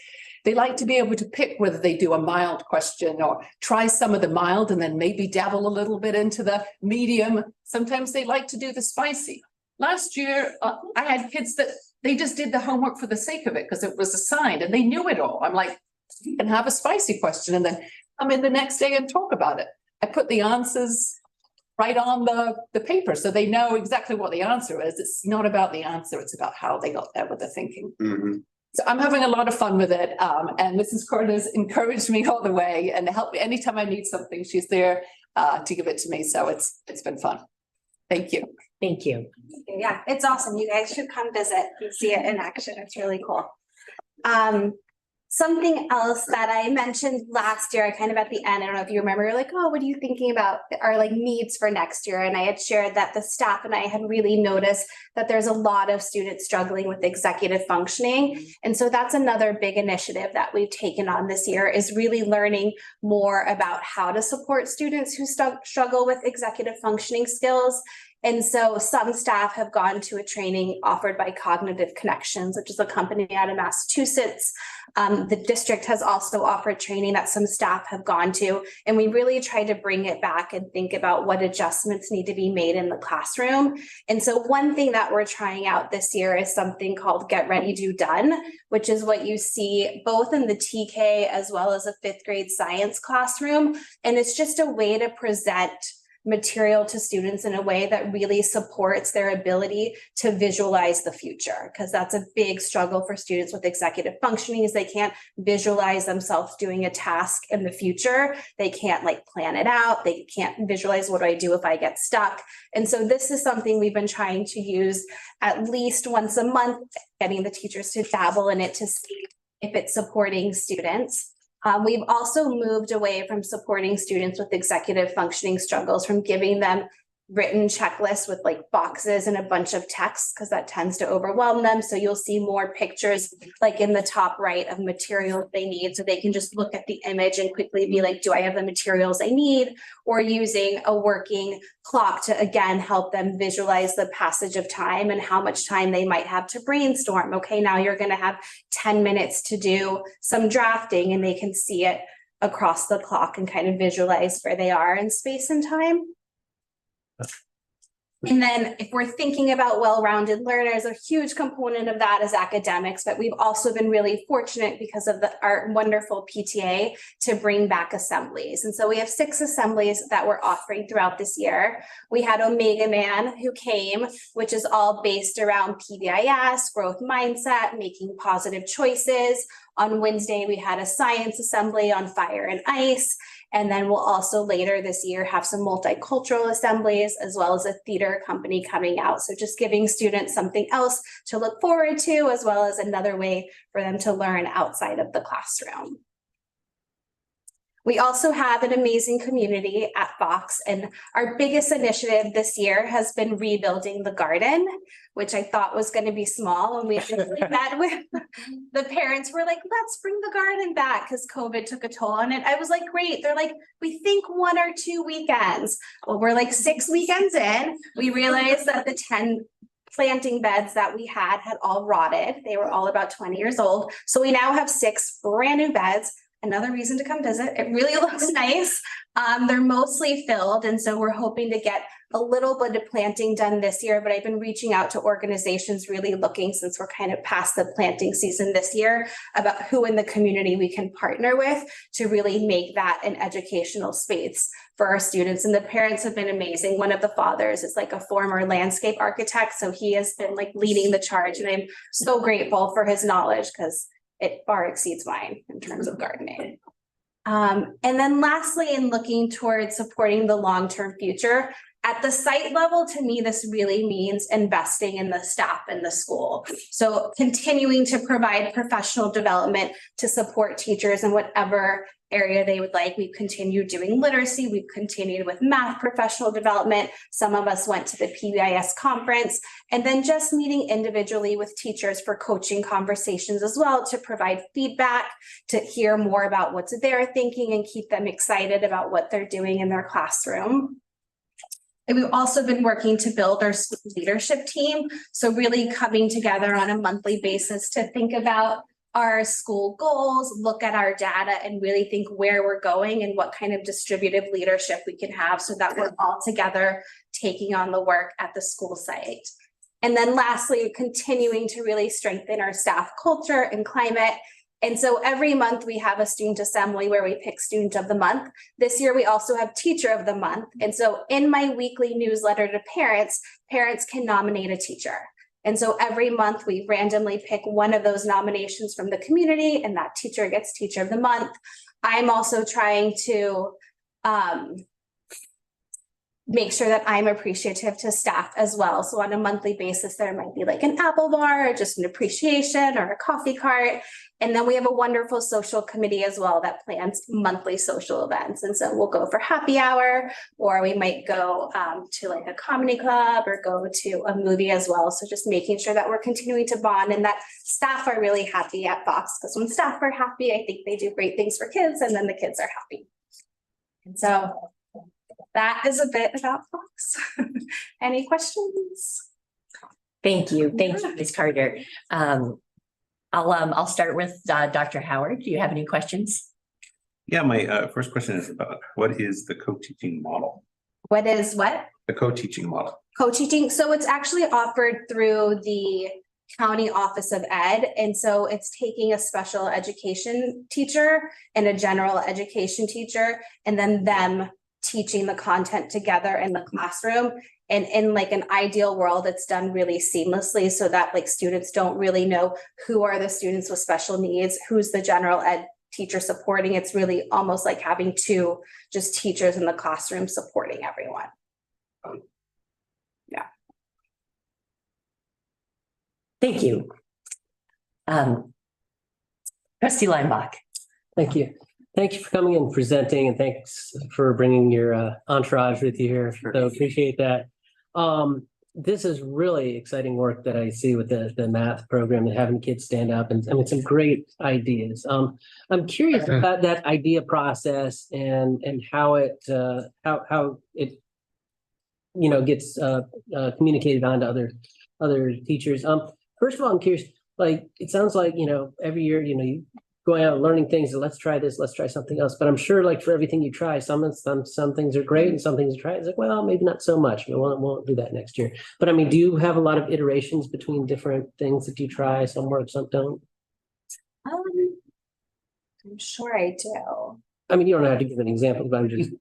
They like to be able to pick whether they do a mild question or try some of the mild and then maybe dabble a little bit into the medium. Sometimes they like to do the spicy. Last year, I had kids that they just did the homework for the sake of it because it was assigned and they knew it all. I'm like, you can have a spicy question and then come in the next day and talk about it. I put the answers right on the paper so they know exactly what the answer is. It's not about the answer, it's about how they got there with the thinking. Mm-hmm. So I'm having a lot of fun with it. And Mrs. Corder's encouraged me all the way and helped me anytime I need something, she's there to give it to me. So it's been fun. Thank you. Thank you. Yeah, it's awesome. You guys should come visit and see it in action. It's really cool. Something else that I mentioned last year, kind of at the end, I don't know if you remember, you're like, oh, what are you thinking about our like needs for next year? And I had shared that the staff and I had really noticed that there's a lot of students struggling with executive functioning. And so that's another big initiative that we've taken on this year, is really learning more about how to support students who struggle with executive functioning skills. And so some staff have gone to a training offered by Cognitive Connections, which is a company out of Massachusetts. The district has also offered training that some staff have gone to, and we really try to bring it back and think about what adjustments need to be made in the classroom. And so one thing that we're trying out this year is something called Get Ready, Do Done, which is what you see both in the TK as well as a 5th grade science classroom. And it's just a way to present material to students in a way that really supports their ability to visualize the future, because that's a big struggle for students with executive functioning, is they can't visualize themselves doing a task in the future. They can't like plan it out. They can't visualize, what do I do if I get stuck? And so this is something we've been trying to use at least once a month, getting the teachers to dabble in it to see if it's supporting students. We've also moved away from supporting students with executive functioning struggles, from giving them written checklists with like boxes and a bunch of text, because that tends to overwhelm them. So you'll see more pictures like in the top right of materials they need, so they can just look at the image and quickly be like, do I have the materials I need? Or using a working clock to again help them visualize the passage of time and how much time they might have to brainstorm. Okay, now you're going to have 10 minutes to do some drafting, and they can see it across the clock and kind of visualize where they are in space and time. And then if we're thinking about well-rounded learners, a huge component of that is academics, but we've also been really fortunate because of our wonderful PTA to bring back assemblies. And so we have 6 assemblies that we're offering throughout this year. We had Omega Man who came, which is all based around PBIS, growth mindset, making positive choices. On Wednesday, we had a science assembly on fire and ice. And then we'll also later this year have some multicultural assemblies, as well as a theater company coming out. So just giving students something else to look forward to, as well as another way for them to learn outside of the classroom. We also have an amazing community at Fox, and our biggest initiative this year has been rebuilding the garden, which I thought was going to be small. And we met with the parents, were like, let's bring the garden back because COVID took a toll on it. I was like, great. They're like, we think 1 or 2 weekends. Well, we're like 6 weekends in. We realized that the 10 planting beds that we had all rotted. They were all about 20 years old. So we now have 6 brand new beds another reason to come visit. It really looks nice. They're mostly filled, and so we're hoping to get a little bit of planting done this year, but I've been reaching out to organizations really looking, since we're kind of past the planting season this year, about who in the community we can partner with to really make that an educational space for our students. And the parents have been amazing. One of the fathers is like a former landscape architect, so he has been like leading the charge, and I'm so grateful for his knowledge because it far exceeds mine in terms of gardening. And then lastly, in looking towards supporting the long-term future, at the site level, to me, this really means investing in the staff in the school. So continuing to provide professional development to support teachers in whatever area they would like. We've continued doing literacy. We've continued with math professional development. Some of us went to the PBIS conference, and then just meeting individually with teachers for coaching conversations as well, to provide feedback, to hear more about what's they're thinking and keep them excited about what they're doing in their classroom. And we've also been working to build our leadership team. So really coming together on a monthly basis to think about our school goals, look at our data, and really think where we're going and what kind of distributive leadership we can have so that we're all together taking on the work at the school site. And then lastly, continuing to really strengthen our staff culture and climate. And so every month we have a student assembly where we pick student of the month. This year, we also have teacher of the month. And so in my weekly newsletter to parents, parents can nominate a teacher. And so every month we randomly pick one of those nominations from the community, and that teacher gets teacher of the month. I'm also trying to make sure that I'm appreciative to staff as well. So on a monthly basis, there might be like an apple bar or just an appreciation or a coffee cart. And then we have a wonderful social committee as well that plans monthly social events. And so we'll go for happy hour, or we might go to like a comedy club or go to a movie as well. So just making sure that we're continuing to bond and that staff are really happy at Fox, because when staff are happy, I think they do great things for kids, and then the kids are happy. And so that is a bit about Fox. Any questions? Thank you, Ms. Carter. I'll start with Dr. Howard. Do you have any questions? Yeah, my first question is about what is the co-teaching model? What is what? The co-teaching model. Co-teaching. So it's actually offered through the County Office of Ed. And so it's taking a special education teacher and a general education teacher, and then them teaching the content together in the classroom. And in like an ideal world, it's done really seamlessly so that like students don't really know who are the students with special needs, who's the general ed teacher supporting. It's really almost like having two just teachers in the classroom supporting everyone. Yeah. Thank you. Trustee Leinbach. Thank you. Thank you for coming and presenting, and thanks for bringing your entourage with you here. So appreciate that. This is really exciting work that I see with the math program and having kids stand up, and I mean, some great ideas. I'm curious about that idea process and how it gets communicated on to other teachers. First of all, I'm curious, like, it sounds like, every year, you going out and learning things, and let's try this, let's try something else. But I'm sure, like, for everything you try, some things are great and some things you try, it's like, well, maybe not so much. We won't do that next year. But I mean, do you have a lot of iterations between different things that you try? Some work, some don't? I'm sure I do. I mean, you don't have to give an example, but I'm just.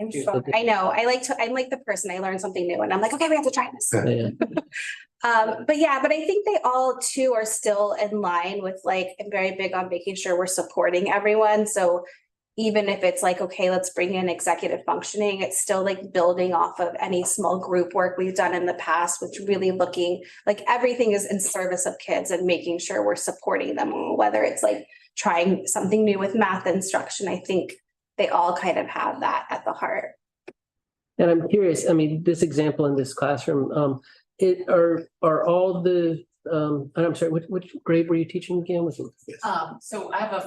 I'm sure. I know. I'm like the person, I learn something new and I'm like, okay, we have to try this. Yeah. But I think they all too are still in line with, like, I'm very big on making sure we're supporting everyone. So even if it's like, okay, let's bring in executive functioning, it's still like building off of any small group work we've done in the past, which really looking like everything is in service of kids and making sure we're supporting them, whether it's like trying something new with math instruction. I think they all kind of have that at the heart. And I'm curious, I mean, this example in this classroom, are all the, I'm sorry, which grade were you teaching again? Was it? So I have a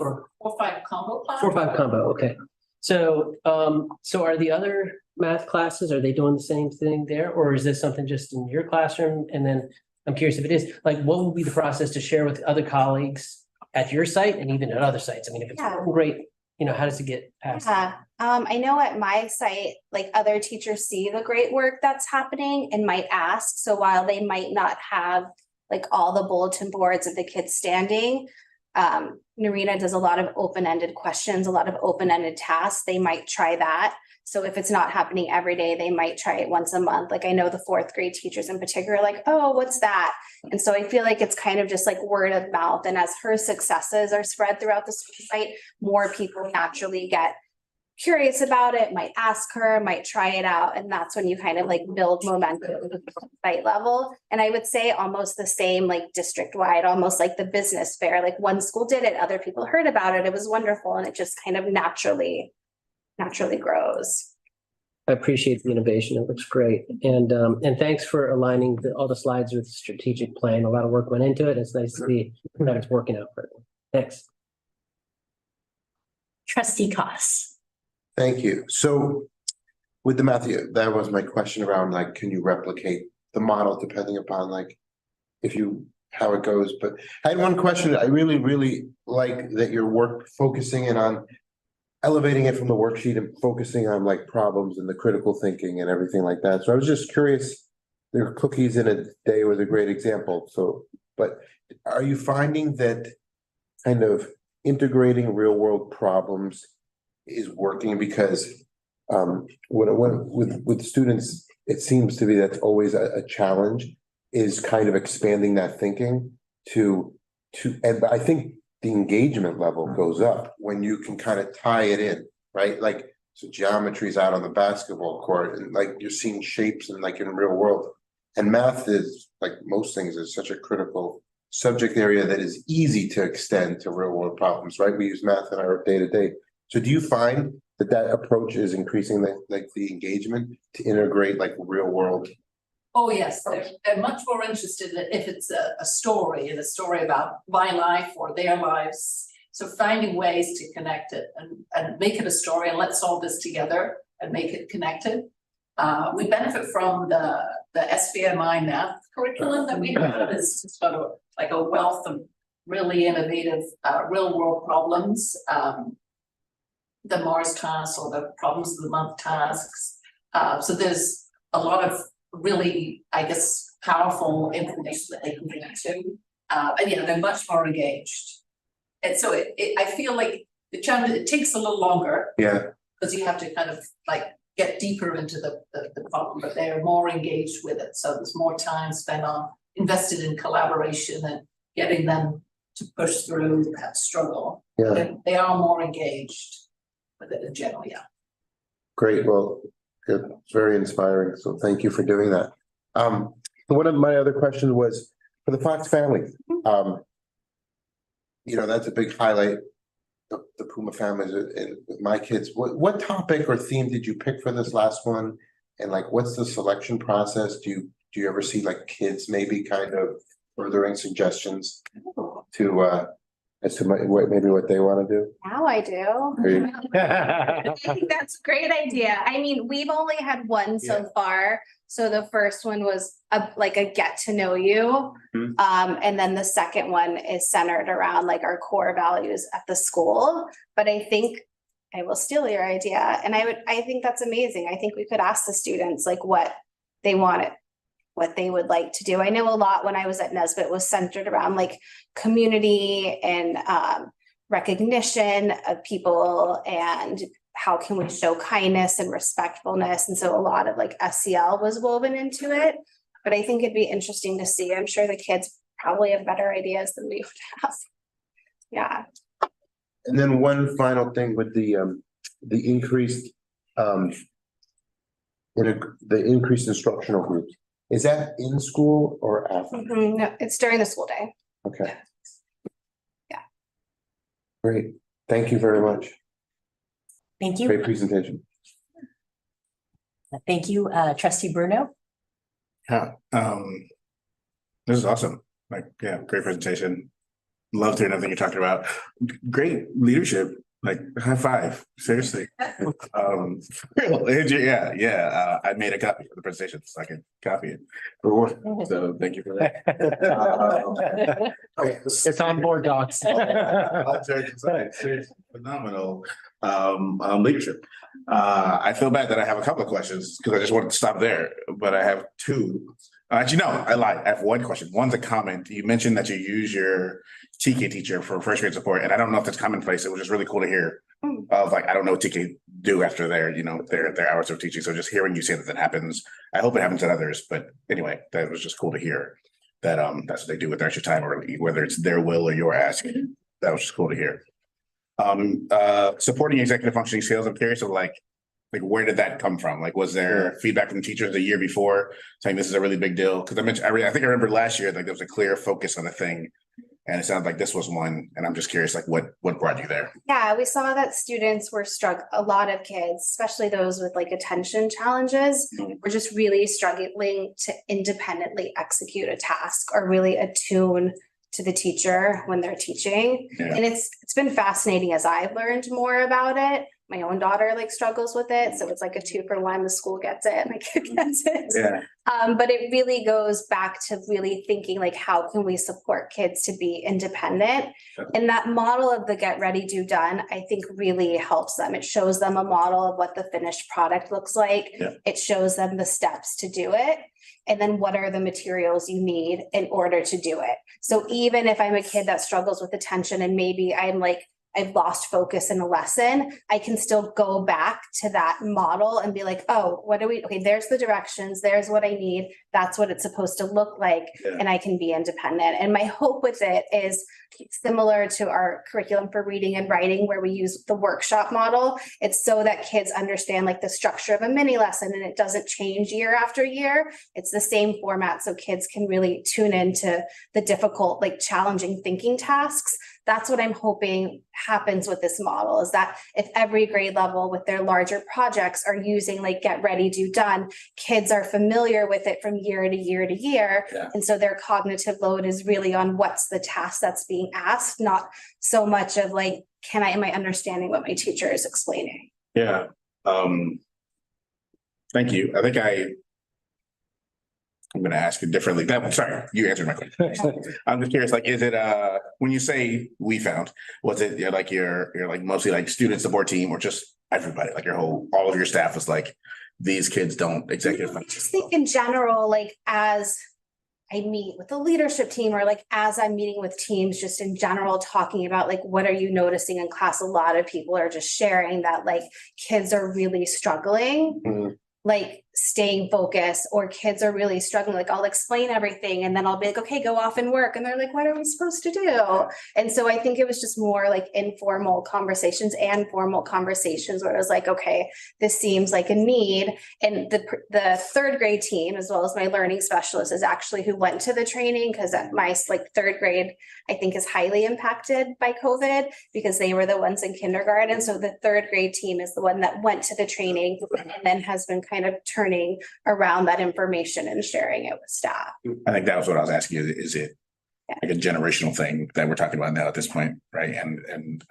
4-5 combo class. 4-5 combo, okay. So, are the other math classes, are they doing the same thing there? Or is this something just in your classroom? And then I'm curious if it is, like, what would be the process to share with other colleagues at your site and even at other sites? I mean, if it's Yeah. great, you know, how does it get passed? Yeah, I know at my site, like other teachers see the great work that's happening and might ask. So while they might not have like all the bulletin boards of the kids standing, Narina does a lot of open-ended questions, a lot of open-ended tasks. They might try that. So if it's not happening every day, they might try it once a month. Like I know the fourth grade teachers in particular, are like, oh, what's that? And so I feel like it's kind of just like word of mouth. And as her successes are spread throughout the site, more people naturally get curious about it, might ask her, might try it out. And that's when you kind of like build momentum at the site level. And I would say almost the same, like district wide, almost like the business fair, like one school did it, other people heard about it. It was wonderful. And it just kind of naturally grows. I appreciate the innovation. It looks great. And thanks for aligning all the slides with the strategic plan. A lot of work went into it. It's nice to see that it's working out for everyone. Thanks. Trustee Costs. Thank you. So with the math, that was my question around like, can you replicate the model depending upon like how it goes? But I had one question. I really, really like that your work focusing in on elevating it from the worksheet and focusing on like problems and the critical thinking and everything like that. So I was just curious, their cookies in a day was a great example. So, but are you finding that kind of integrating real world problems is working? Because with students, it seems to be that's always a challenge, is kind of expanding that thinking and I think the engagement level goes up when you can kind of tie it in, right? Like, so geometry's out on the basketball court and like you're seeing shapes and like in real world. And math is, like most things, is such a critical subject area that is easy to extend to real world problems, right? We use math in our day-to-day. So do you find that approach is increasing the engagement to integrate like real world? Oh, yes, they're much more interested in if it's a story about my life or their lives. So finding ways to connect it and make it a story, and let's solve this together and make it connected. We benefit from the SBMI math curriculum that we have. It's just sort of like a wealth of really innovative real world problems. The Mars tasks or the problems of the month tasks. So there's a lot of really, I guess, powerful information that they can bring to. And yeah, they're much more engaged. And so I feel like the challenge, it takes a little longer. Yeah. Because you have to kind of like get deeper into the problem, but they're more engaged with it. So there's more time spent on invested in collaboration and getting them to push through that struggle. Yeah. They are more engaged with it in general, yeah. Great. Well, good. It's very inspiring. So thank you for doing that. One of my other questions was for the Fox family. That's a big highlight. The Puma families and with my kids. What topic or theme did you pick for this last one? And like, what's the selection process? Do you ever see like kids maybe kind of furthering suggestions to as to maybe what they want to do? Now I do. I think that's a great idea. I mean, we've only had one so far. So the first one was a get to know you. And then the second one is centered around like our core values at the school. But I think I will steal your idea. And I think that's amazing. I think we could ask the students like what they wanted, what they would like to do. I know a lot when I was at Nesbitt was centered around like community and recognition of people and how can we show kindness and respectfulness. And so a lot of like SEL was woven into it, but I think it'd be interesting to see. I'm sure the kids probably have better ideas than we would have. Yeah. And then one final thing with the increased the increased instructional groups. Is that in school or after? No, it's during the school day. Okay. Yeah. Great. Thank you very much. Thank you. Great presentation. Thank you, Trustee Bruno. Yeah, this is awesome. Like, yeah, great presentation. Loved hearing everything you're talking about. Great leadership Like high five, seriously. Yeah, I made a copy of the presentation, so I can copy it. So thank you for that. It's on board docs. All jokes aside, seriously, phenomenal leadership. I feel bad that I have a couple of questions because I just wanted to stop there, but I have two. Actually, no, I lied. I have one question. One's a comment. You mentioned that you use your TK teacher for first grade support, and I don't know if that's commonplace. It was just really cool to hear. Of like, I don't know what TK do after their hours of teaching. So just hearing you say that happens, I hope it happens at others. But anyway, that was just cool to hear that that's what they do with their extra time, or whether it's their will or your ask. That was just cool to hear. Supporting executive functioning skills. I'm curious of like where did that come from? Like, was there feedback from teachers the year before saying this is a really big deal? Because I think I remember last year like there was a clear focus on the thing, and it sounded like this was one. And I'm just curious, like what brought you there? Yeah, we saw that students were a lot of kids, especially those with like attention challenges, were just really struggling to independently execute a task or really attune to the teacher when they're teaching. Yeah. And it's been fascinating as I've learned more about it. My own daughter like struggles with it. So it's like a 2-for-1. The school gets it, my kid gets it. Yeah. But it really goes back to really thinking like, how can we support kids to be independent? And that model of the get ready, do done, I think really helps them. It shows them a model of what the finished product looks like. Yeah. It shows them the steps to do it. And then what are the materials you need in order to do it? So even if I'm a kid that struggles with attention and maybe I've lost focus in a lesson, I can still go back to that model and be like, oh, okay, there's the directions, there's what I need. That's what it's supposed to look like. Yeah. And I can be independent. And my hope with it is similar to our curriculum for reading and writing, where we use the workshop model. It's so that kids understand like the structure of a mini lesson and it doesn't change year after year. It's the same format. So kids can really tune into the difficult, like challenging thinking tasks. That's what I'm hoping happens with this model, is that if every grade level with their larger projects are using like get ready, do done, kids are familiar with it from year to year to year. Yeah. And so their cognitive load is really on what's the task that's being asked, not so much of like, am I understanding what my teacher is explaining? Yeah. Thank you. I think I'm going to ask it differently. Sorry, you answered my question. I'm just curious, like, is it, when you say we found, was it you're like mostly like student support team, or just everybody, like all of your staff was like, these kids don't executive? I just think in general, like as I meet with the leadership team, or like as I'm meeting with teams, just in general, talking about like, what are you noticing in class? A lot of people are just sharing that like kids are really struggling. Like staying focused, or kids are really struggling. Like I'll explain everything and then I'll be like, okay, go off and work. And they're like, what are we supposed to do? And so I think it was just more like informal conversations and formal conversations where it was like, okay, this seems like a need. And the third grade team, as well as my learning specialist, is actually who went to the training, because my like third grade, I think, is highly impacted by COVID because they were the ones in kindergarten. So the third grade team is the one that went to the training and then has been kind of turning around that information and sharing it with staff. I think that was what I was asking you. Is it like a generational thing that we're talking about now at this point, right? And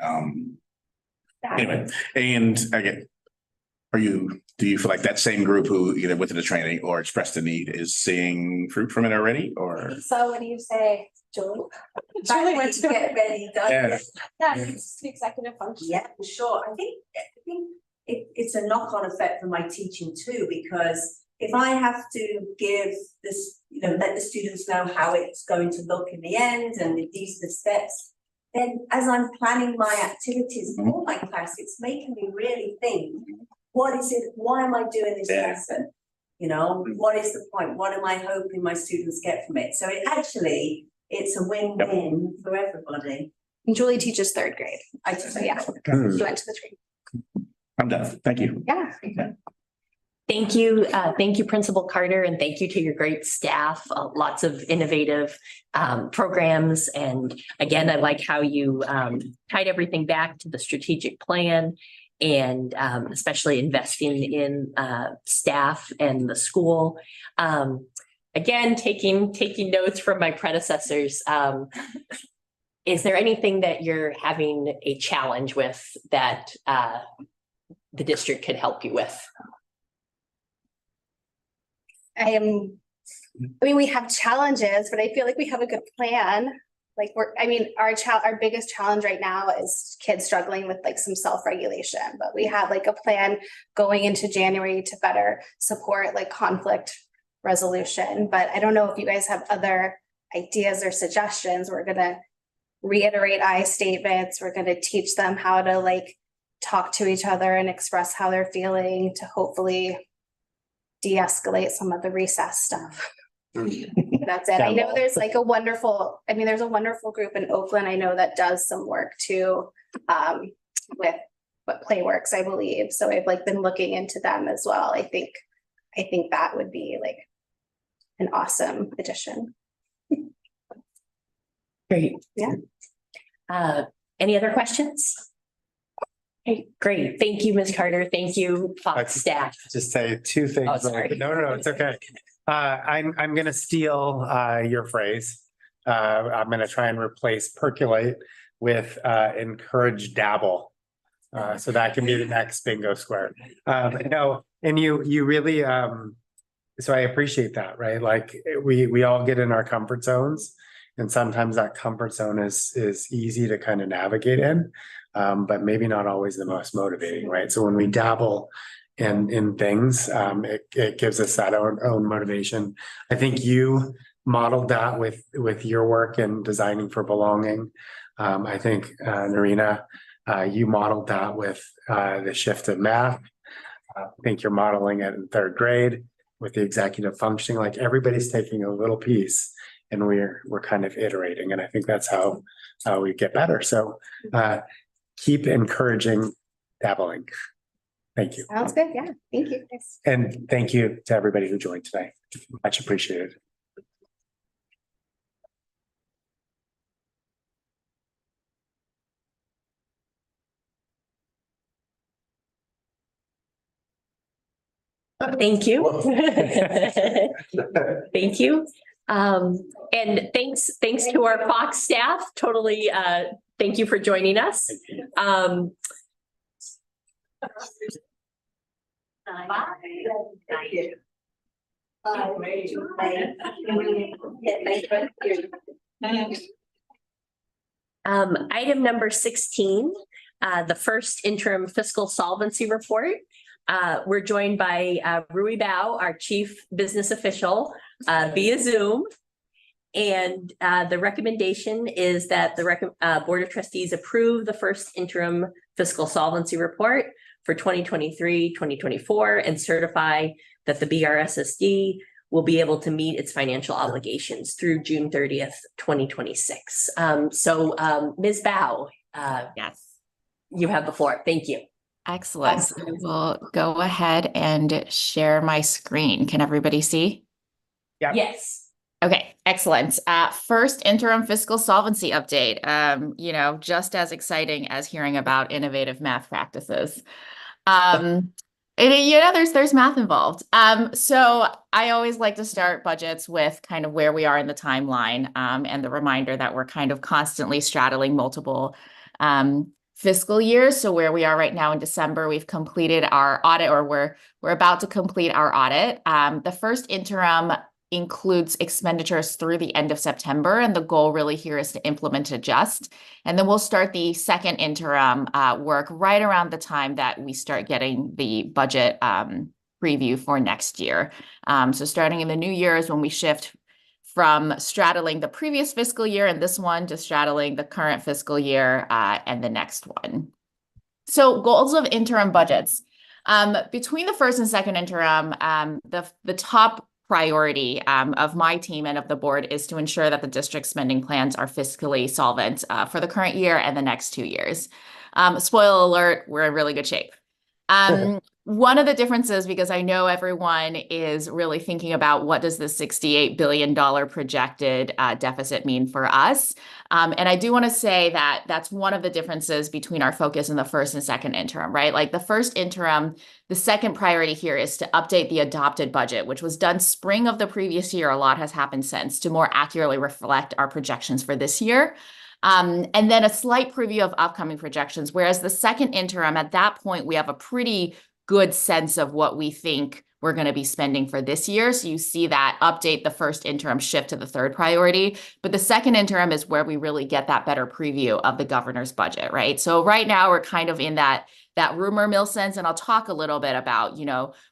anyway, and again, do you feel like that same group who either went to the training or expressed the need is seeing fruit from it already, or? So what do you say, Julie? Julie went to get ready, done. Yeah. Yeah, it's the executive function. Yeah, for sure. I think it's a knock-on effect for my teaching too, because if I have to give this, let the students know how it's going to look in the end, and these are the steps, then as I'm planning my activities for my class, it's making me really think, what is it? Why am I doing this lesson? What is the point? What am I hoping my students get from it? So it's a win-win for everybody. And Julie teaches third grade. So yeah, she went to the training. I'm done. Thank you. Yeah. Thank you. Thank you, Principal Carter, and thank you to your great staff. Lots of innovative programs. And again, I like how you tied everything back to the strategic plan, and especially investing in staff and the school. Again, taking notes from my predecessors. Is there anything that you're having a challenge with that the district could help you with? I mean, we have challenges, but I feel like we have a good plan. Like our biggest challenge right now is kids struggling with like some self-regulation, but we have like a plan going into January to better support like conflict resolution. But I don't know if you guys have other ideas or suggestions. We're gonna reiterate I statements. We're gonna teach them how to like talk to each other and express how they're feeling to hopefully de-escalate some of the recess stuff. That's it. I know there's like there's a wonderful group in Oakland. I know that does some work too, with what Playworks, I believe. So I've like been looking into them as well. I think that would be like an awesome addition. Great. Yeah. Any other questions? Okay, great. Thank you, Ms. Carter. Thank you, Fox staff. Just say two things. Oh, sorry. No, it's okay. I'm gonna steal your phrase. I'm gonna try and replace percolate with encourage dabble. So that can be the next bingo square. No, and you really so I appreciate that, right? Like we all get in our comfort zones, and sometimes that comfort zone is easy to kind of navigate in, but maybe not always the most motivating, right? So when we dabble in things, it gives us that own motivation. I think you modeled that with your work in designing for belonging. I think Narina, you modeled that with the shift of math. I think you're modeling it in third grade with the executive functioning. Like everybody's taking a little piece, and we're kind of iterating, and I think that's how we get better. So keep encouraging dabbling. Thank you. Sounds good. Yeah. Thank you. Thanks. And thank you to everybody who joined today. Much appreciated. Thank you. Thank you. And thanks to our Fox staff. Totally. Thank you for joining us. Item number 16, the first interim fiscal solvency report. We're joined by Rui Bao, our chief business official, via Zoom. And the recommendation is that the Board of Trustees approve the first interim fiscal solvency report for 2023-2024 and certify that the BRSSD will be able to meet its financial obligations through June 30th, 2026. So Ms. Bao, Yes. you have the floor. Thank you. Excellent. So I will go ahead and share my screen. Can everybody see? Yeah. Yes. Okay, excellent. First interim fiscal solvency update. Just as exciting as hearing about innovative math practices. There's math involved. So I always like to start budgets with kind of where we are in the timeline, and the reminder that we're kind of constantly straddling multiple fiscal years. So where we are right now in December, we've completed our audit, or we're about to complete our audit. The first interim includes expenditures through the end of September, and the goal really here is to implement adjust. And then we'll start the second interim work right around the time that we start getting the budget preview for next year. So starting in the new year is when we shift from straddling the previous fiscal year and this one to straddling the current fiscal year and the next one. So goals of interim budgets. Between the first and second interim, the top priority of my team and of the board is to ensure that the district spending plans are fiscally solvent for the current year and the next 2 years. Spoiler alert, we're in really good shape. One of the differences, because I know everyone is really thinking about what does the $68 billion projected deficit mean for us. And I do want to say that that's one of the differences between our focus in the first and second interim, right? Like the first interim, the second priority here is to update the adopted budget, which was done spring of the previous year. A lot has happened since to more accurately reflect our projections for this year. And then a slight preview of upcoming projections, whereas the second interim, at that point, we have a pretty good sense of what we think we're going to be spending for this year. So you see that update, the first interim shift to the third priority, but the second interim is where we really get that better preview of the governor's budget, right? So right now we're kind of in that rumor mill sense, and I'll talk a little bit about,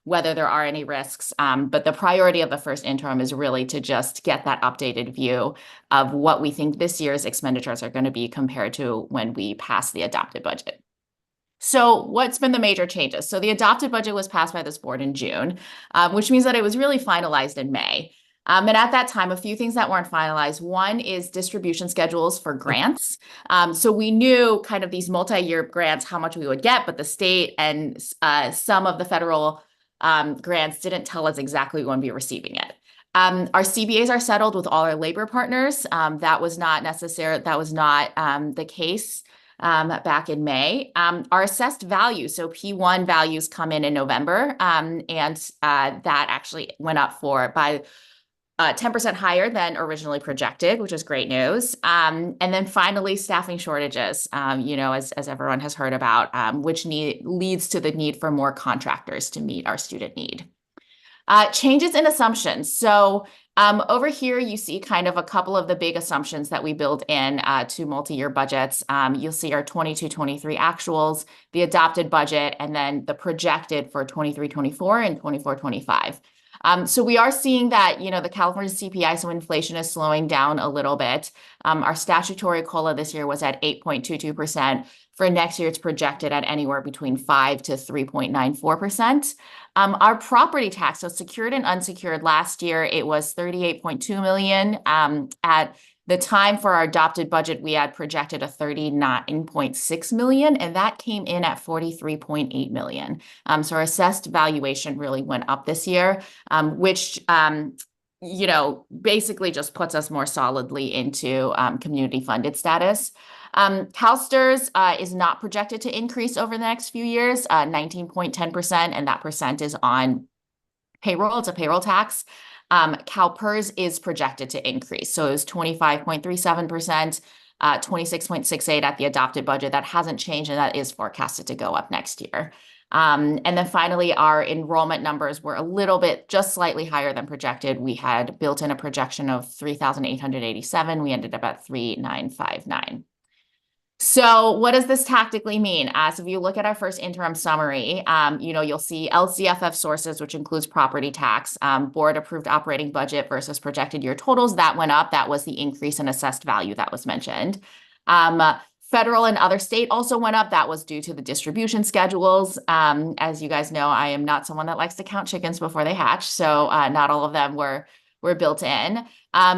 whether there are any risks. But the priority of the first interim is really to just get that updated view of what we think this year's expenditures are going to be compared to when we pass the adopted budget. So what's been the major changes? So the adopted budget was passed by this board in June, which means that it was really finalized in May. And at that time, a few things that weren't finalized. One is distribution schedules for grants. So we knew kind of these multi-year grants, how much we would get, but the state and some of the federal grants didn't tell us exactly when we were receiving it. Our CBAs are settled with all our labor partners. That was not the case back in May. Our assessed value, so P1 values come in November, and that actually went up by 10% higher than originally projected, which is great news. And then finally, staffing shortages, as everyone has heard about, which leads to the need for more contractors to meet our student need. Changes in assumptions. So over here, you see kind of a couple of the big assumptions that we build in to multi-year budgets. You'll see our 22-23 actuals, the adopted budget, and then the projected for 23-24 and 24-25. So we are seeing that, the California CPI, so inflation is slowing down a little bit. Our statutory COLA this year was at 8.22%. For next year, it's projected at anywhere between 5 to 3.94%. Our property tax, so secured and unsecured, last year, it was $38.2 million. At the time for our adopted budget, we had projected a $39.6 million, and that came in at $43.8 million. So our assessed valuation really went up this year, which basically just puts us more solidly into community funded status. CalSTRS is not projected to increase over the next few years, 19.10%, and that percent is on payroll. It's a payroll tax. CalPERS is projected to increase. So it was 25.37%, 26.68 at the adopted budget. That hasn't changed, and that is forecasted to go up next year. And then finally, our enrollment numbers were a little bit just slightly higher than projected. We had built in a projection of 3,887. We ended up at 3,959. So what does this tactically mean? So if you look at our first interim summary, you'll see LCFF sources, which includes property tax, board approved operating budget versus projected year totals. That went up. That was the increase in assessed value that was mentioned. Federal and other state also went up. That was due to the distribution schedules. As you guys know, I am not someone that likes to count chickens before they hatch. So not all of them were built in.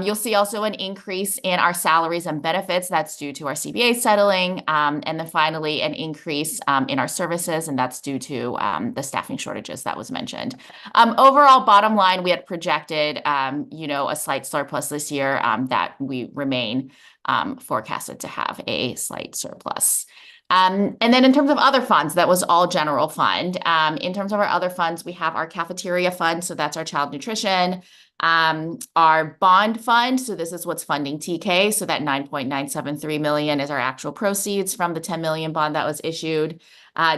You'll see also an increase in our salaries and benefits. That's due to our CBA settling. And then finally, an increase in our services, and that's due to the staffing shortages that was mentioned. Overall, bottom line, we had projected, a slight surplus this year that we remain forecasted to have a slight surplus. And then in terms of other funds, that was all general fund. In terms of our other funds, we have our cafeteria fund. So that's our child nutrition. Our bond fund, so this is what's funding TK, so that 9.973 million is our actual proceeds from the 10 million bond that was issued.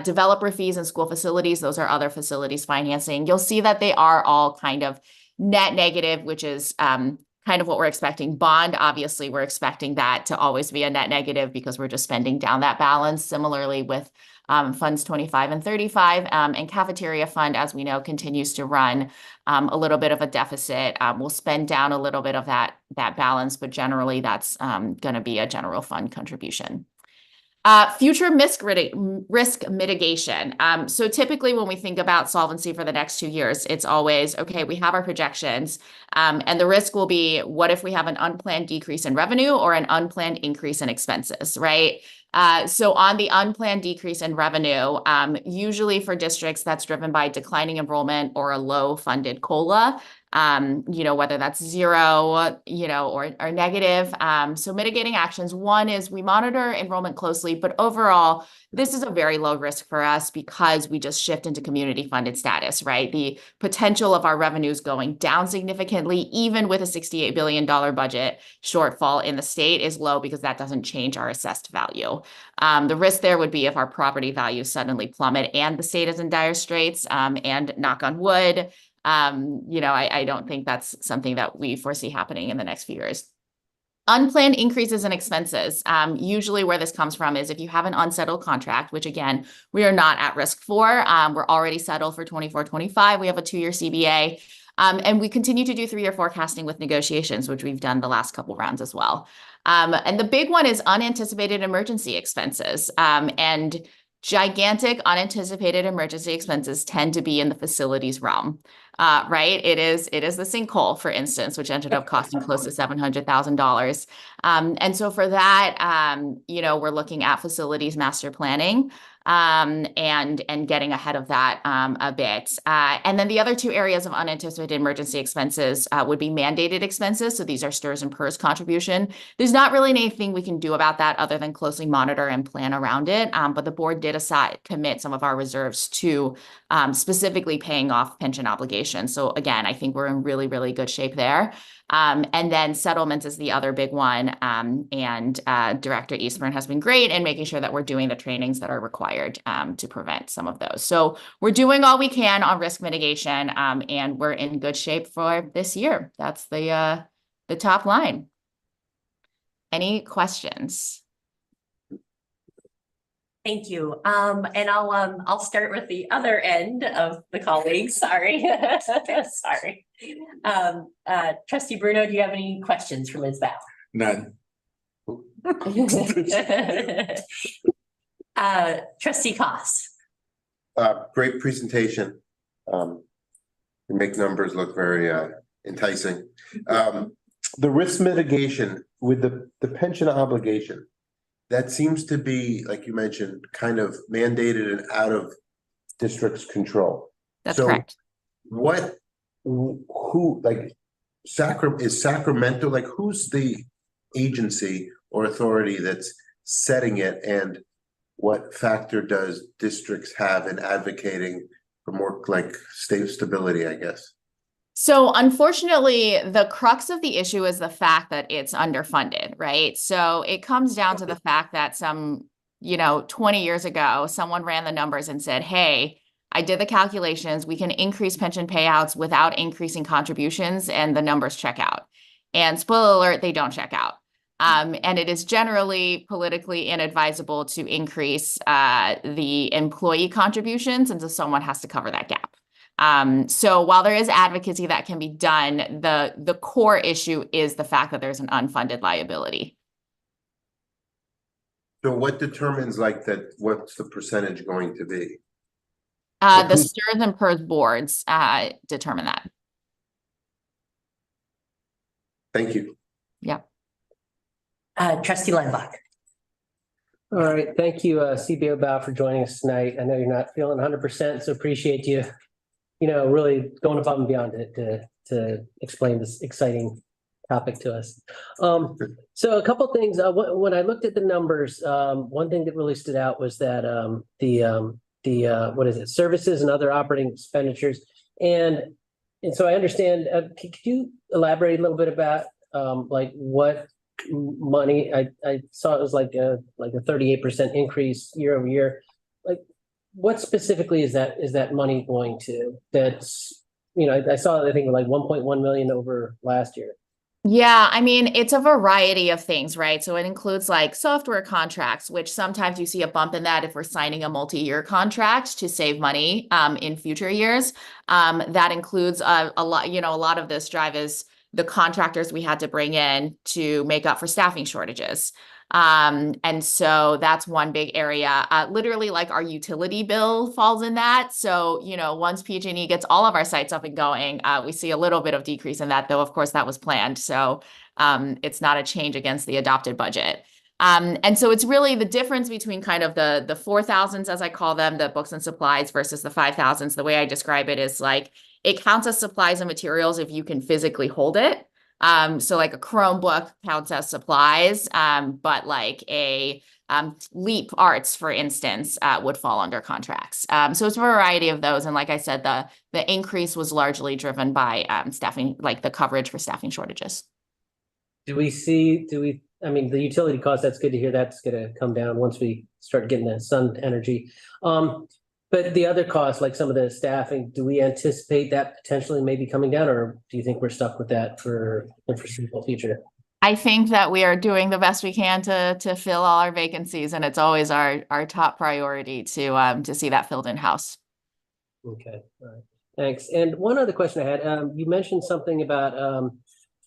Developer fees and school facilities, those are other facilities financing. You'll see that they are all kind of net negative, which is kind of what we're expecting. Bond, obviously, we're expecting that to always be a net negative because we're just spending down that balance. Similarly with funds 25 and 35, and cafeteria fund, as we know, continues to run a little bit of a deficit. We'll spend down a little bit of that balance, but generally that's going to be a general fund contribution. Future risk mitigation. So typically when we think about solvency for the next 2 years, it's always, okay, we have our projections, and the risk will be, what if we have an unplanned decrease in revenue or an unplanned increase in expenses, right? So on the unplanned decrease in revenue, usually for districts that's driven by declining enrollment or a low funded COLA, whether that's zero, or negative. So mitigating actions, one is we monitor enrollment closely, but overall, this is a very low risk for us because we just shift into community funded status, right? The potential of our revenues going down significantly, even with a $68 billion budget shortfall in the state, is low because that doesn't change our assessed value. The risk there would be if our property values suddenly plummet and the state is in dire straits, and knock on wood, I don't think that's something that we foresee happening in the next few years. Unplanned increases in expenses. Usually where this comes from is if you have an unsettled contract, which again, we are not at risk for. We're already settled for 24-25. We have a 2-year CBA. And we continue to do 3-year forecasting with negotiations, which we've done the last couple rounds as well. And the big one is unanticipated emergency expenses. And gigantic unanticipated emergency expenses tend to be in the facilities realm. Right? It is the sinkhole, for instance, which ended up costing close to $700,000. And so for that, we're looking at facilities master planning, and getting ahead of that, a bit. And then the other 2 areas of unanticipated emergency expenses, would be mandated expenses. So these are STRS and PERS contribution. There's not really anything we can do about that other than closely monitor and plan around it. But the board did commit some of our reserves to, specifically paying off pension obligations. So again, I think we're in really, really good shape there. And then settlements is the other big one. And Director Eastburn has been great in making sure that we're doing the trainings that are required, to prevent some of those. So we're doing all we can on risk mitigation, and we're in good shape for this year. That's the top line. Any questions? Thank you. And I'll start with the other end of the colleagues. Sorry. Sorry. Trustee Bruno, do you have any questions for Ms. Val? None. Trustee Koss. Great presentation. You make numbers look very enticing. The risk mitigation with the pension obligation, that seems to be, like you mentioned, kind of mandated and out of district's control. That's correct. Who like Sacramento, like who's the agency or authority that's setting it, and what factor does districts have in advocating for more like state stability, I guess? So unfortunately, the crux of the issue is the fact that it's underfunded, right? So it comes down to the fact that 20 years ago, someone ran the numbers and said, hey, I did the calculations. We can increase pension payouts without increasing contributions, and the numbers check out. And spoiler alert, they don't check out. And it is generally politically inadvisable to increase the employee contributions, and so someone has to cover that gap. So while there is advocacy that can be done, the core issue is the fact that there's an unfunded liability. So what determines like that? What's the percentage going to be? The STRS and PERS boards determine that. Thank you. Yeah. Trustee Leinbach. All right, thank you, CBO Bow, for joining us tonight. I know you're not feeling 100%, so appreciate you, really going above and beyond to explain this exciting topic to us. So a couple of things. When I looked at the numbers, one thing that really stood out was that what is it? Services and other operating expenditures, and so I understand. Could you elaborate a little bit about like what money? I saw it was like a 38% increase year over year. Like, what specifically is that money going to? That's, I saw, I think like 1.1 million over last year. Yeah, I mean, it's a variety of things, right? So it includes like software contracts, which sometimes you see a bump in that if we're signing a multi-year contract to save money in future years. That includes a lot, a lot of this drive is the contractors we had to bring in to make up for staffing shortages. And so that's one big area. Literally, like our utility bill falls in that. So, once PG&E gets all of our sites up and going, we see a little bit of decrease in that, though, of course, that was planned. So it's not a change against the adopted budget. And so it's really the difference between kind of the 4,000s, as I call them, the books and supplies, versus the 5,000s. The way I describe it is like, it counts as supplies and materials if you can physically hold it. So like a Chromebook counts as supplies, but like a Leap Arts, for instance, would fall under contracts. So it's a variety of those. And like I said, the increase was largely driven by staffing, like the coverage for staffing shortages. I mean, the utility cost, that's good to hear. That's gonna come down once we start getting the sun energy. But the other costs, like some of the staffing, do we anticipate that potentially maybe coming down, or do you think we're stuck with that for the foreseeable future? I think that we are doing the best we can to fill all our vacancies, and it's always our top priority to see that filled in-house. Okay, all right, thanks. And one other question I had, you mentioned something about,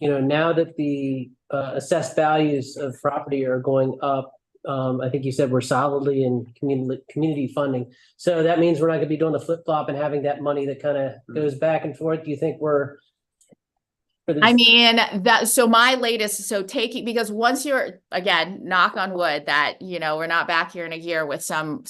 now that the assessed values of property are going up, I think you said we're solidly in community funding. So that means we're not gonna be doing the flip-flop and having that money that kind of goes back and forth. Do you think we're? I mean, so my latest, because once you're, again, knock on wood that, we're not back here in a year with some,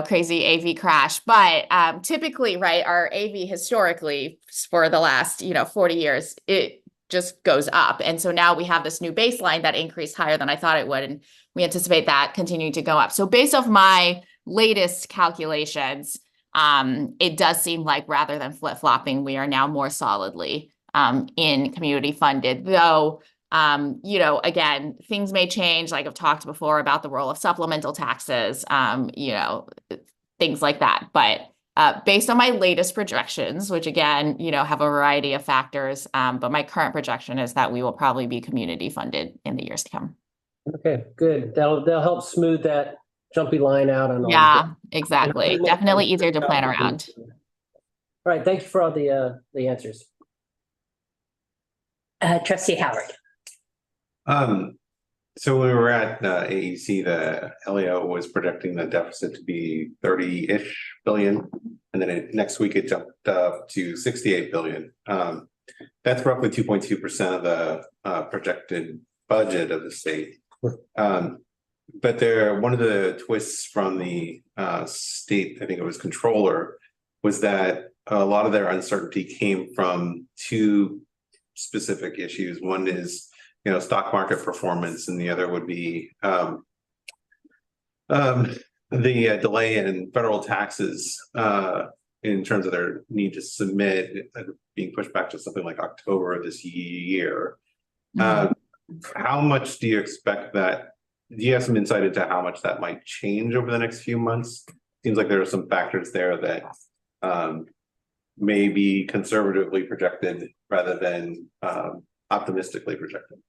crazy AV crash, but typically, right, our AV historically for the last, 40 years, it just goes up. And so now we have this new baseline that increased higher than I thought it would. And we anticipate that continuing to go up. So based off my latest calculations, it does seem like rather than flip-flopping, we are now more solidly in community funded, though, again, things may change. Like I've talked before about the role of supplemental taxes, things like that. But based on my latest projections, which again, have a variety of factors, but my current projection is that we will probably be community funded in the years to come. Okay, good. They'll help smooth that jumpy line out on all. Yeah, exactly. Definitely easier to plan around. All right, thank you for all the answers. Trustee Howard. So when we were at AEC, the LAO was projecting the deficit to be 30-ish billion, and then next week it jumped up to 68 billion. That's roughly 2.2% of the projected budget of the state. But one of the twists from the state, I think it was controller, was that a lot of their uncertainty came from two specific issues. One is, stock market performance, and the other would be the delay in federal taxes in terms of their need to submit, being pushed back to something like October of this year. How much do you expect that? Do you have some insight into how much that might change over the next few months? Seems like there are some factors there that may be conservatively projected rather than optimistically projected.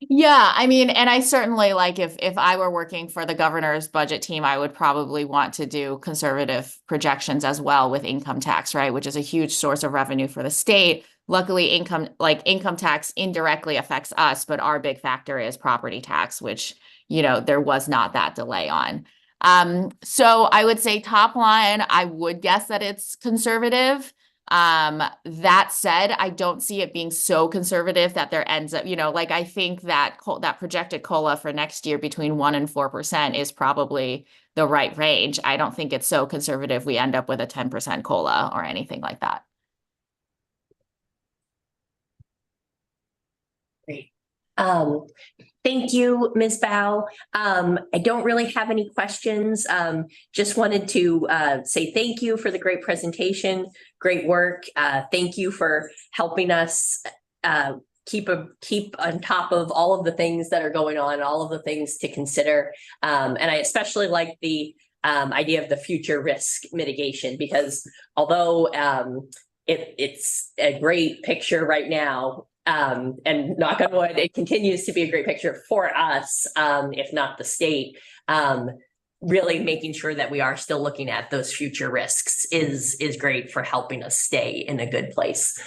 Yeah, I mean, and I certainly, like, if I were working for the governor's budget team, I would probably want to do conservative projections as well with income tax, right? Which is a huge source of revenue for the state. Luckily, income tax indirectly affects us, but our big factor is property tax, which, there was not that delay on. So I would say top line, I would guess that it's conservative. That said, I don't see it being so conservative that there ends up, I think that that projected COLA for next year between 1% and 4% is probably the right range. I don't think it's so conservative we end up with a 10% COLA or anything like that. Great. Thank you, Ms. Bao. I don't really have any questions. Just wanted to say thank you for the great presentation, great work. Thank you for helping us keep on top of all of the things that are going on, all of the things to consider. And I especially like the idea of the future risk mitigation, because although it's a great picture right now, and knock on wood, it continues to be a great picture for us, if not the state. Really making sure that we are still looking at those future risks is great for helping us stay in a good place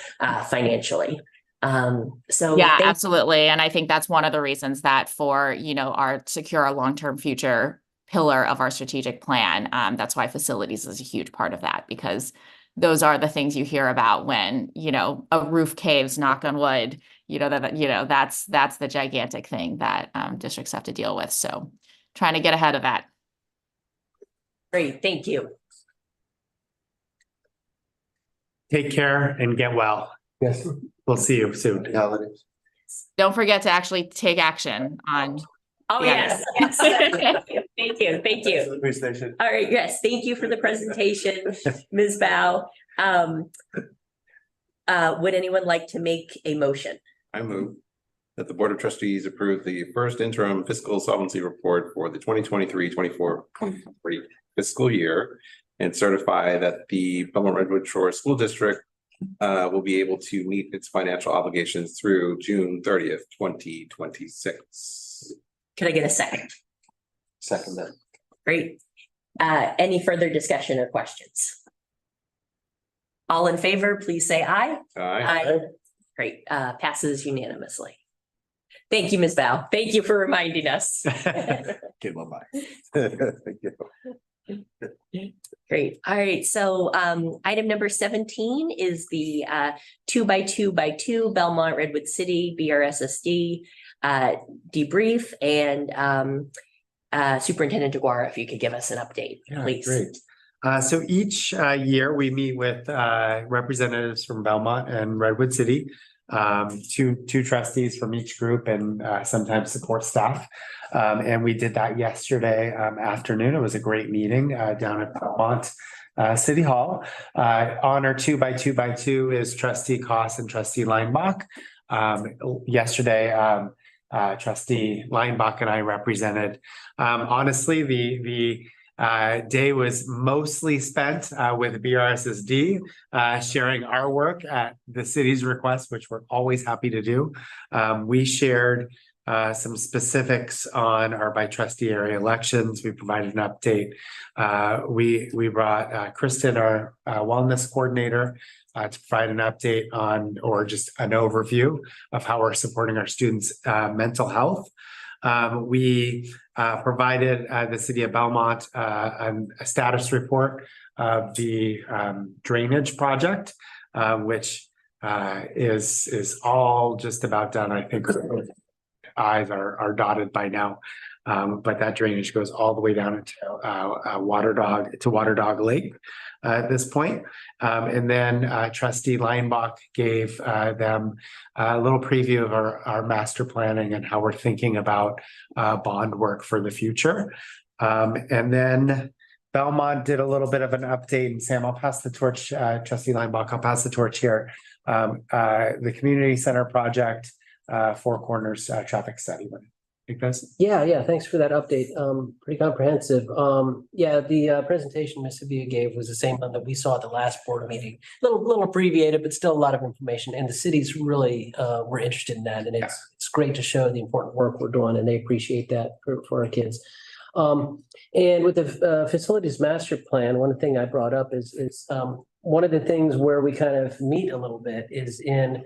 financially. So yeah, absolutely. And I think that's one of the reasons that for, our secure long-term future pillar of our strategic plan, that's why facilities is a huge part of that, because those are the things you hear about when, a roof caves, knock on wood, that's the gigantic thing that districts have to deal with. So trying to get ahead of that. Great, thank you. Take care and get well. Yes. We'll see you soon. Holidays. Don't forget to actually take action on. Oh, yes. Yes. Thank you, thank you. Police station. All right, yes, thank you for the presentation, Ms. Bao. Would anyone like to make a motion? I move that the Board of Trustees approve the first interim fiscal solvency report for the 2023-24 fiscal year and certify that the Belmont-Redwood Shore School District will be able to meet its financial obligations through June 30th, 2026. Can I get a second? Second that. Great. Any further discussion or questions? All in favor, please say aye. Aye. Great, passes unanimously. Thank you, Ms. Bao. Thank you for reminding us. Okay, bye-bye. Thank you. Great. All right. So item number 17 is the 2x2x2 Belmont-Redwood City BRSSD debrief, and Superintendent DeGuara, if you could give us an update, please. Great. So each year we meet with representatives from Belmont and Redwood City, two trustees from each group, and sometimes support staff. And we did that yesterday afternoon. It was a great meeting down at Belmont City Hall. On our 2x2x2 is Trustee Koss and Trustee Leinbach. Yesterday, Trustee Leinbach and I represented. Honestly, the day was mostly spent with BRSSD, sharing our work at the city's request, which we're always happy to do. We shared some specifics on our by trustee area elections. We provided an update. We brought Kristen, our wellness coordinator, to provide an update on, or just an overview of how we're supporting our students' mental health. We provided the city of Belmont a status report of the drainage project, which is all just about done. I think I's are dotted by now, but that drainage goes all the way down into Water Dog Lake at this point. And then Trustee Leinbach gave them a little preview of our master planning and how we're thinking about bond work for the future. And then Belmont did a little bit of an update. And Sam, I'll pass the torch, Trustee Leinbach, I'll pass the torch here. The community center project, Four Corners traffic study. Take this. Yeah, thanks for that update. Pretty comprehensive. The presentation Ms. Sabia gave was the same one that we saw at the last board meeting. Little abbreviated, but still a lot of information. And the cities really were interested in that. And it's great to show the important work we're doing, and they appreciate that for our kids. And with the facilities master plan, one thing I brought up is one of the things where we kind of meet a little bit is in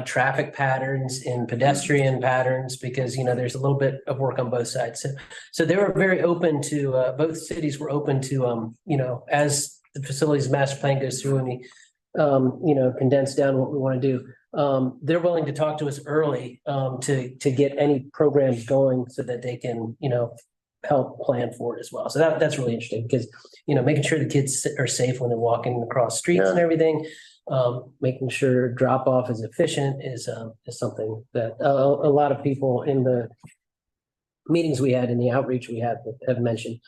traffic patterns, in pedestrian patterns, because, there's a little bit of work on both sides. So they were very open to, both cities were open to, as the facilities master plan goes through and we, condense down what we want to do. They're willing to talk to us early to get any programs going so that they can, help plan for it as well. So that's really interesting because, making sure the kids are safe when they're walking across streets and everything, making sure drop off is efficient is something that a lot of people in the meetings we had, in the outreach we had, have mentioned.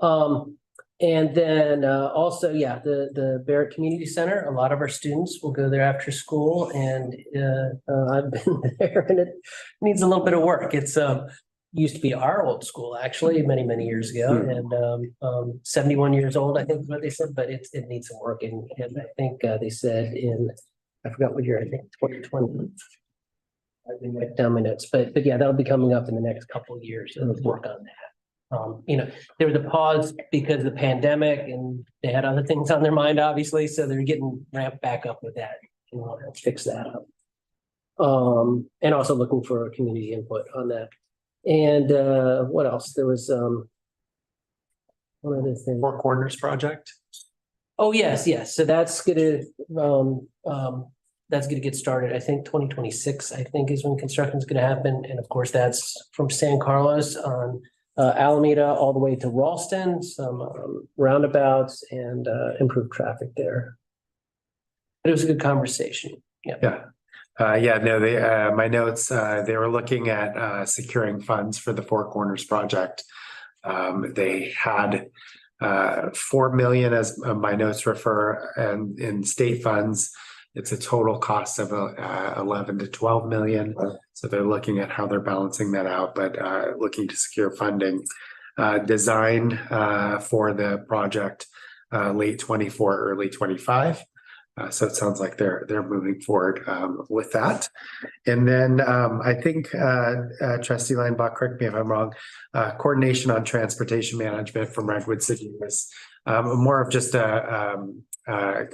And then also, the Barrett Community Center, a lot of our students will go there after school, and I've been there, and it needs a little bit of work. It's used to be our old school, actually, many years ago, and 71 years old, I think is what they said, but it needs some work. And I think they said I forgot what year, I think 2020. I didn't write down my notes, but that'll be coming up in the next couple of years, and let's work on that. There was a pause because of the pandemic, and they had other things on their mind, obviously, so they're getting ramped back up with that and want to fix that up. And also looking for community input on that. And what else? There was one other thing. Four Corners project. Oh, yes. So that's gonna get started. I think 2026, I think, is when construction is gonna happen. And of course, that's from San Carlos on Alameda all the way to Ralston, some roundabouts and improved traffic there. But it was a good conversation. Yeah. My notes, they were looking at securing funds for the Four Corners project. They had 4 million, as my notes refer, and in state funds, it's a total cost of 11 to 12 million. So they're looking at how they're balancing that out, but looking to secure funding. Design for the project late 24, early 25. So it sounds like they're moving forward with that. And then I think Trustee Linebaugh, correct me if I'm wrong, coordination on transportation management from Redwood City was more of just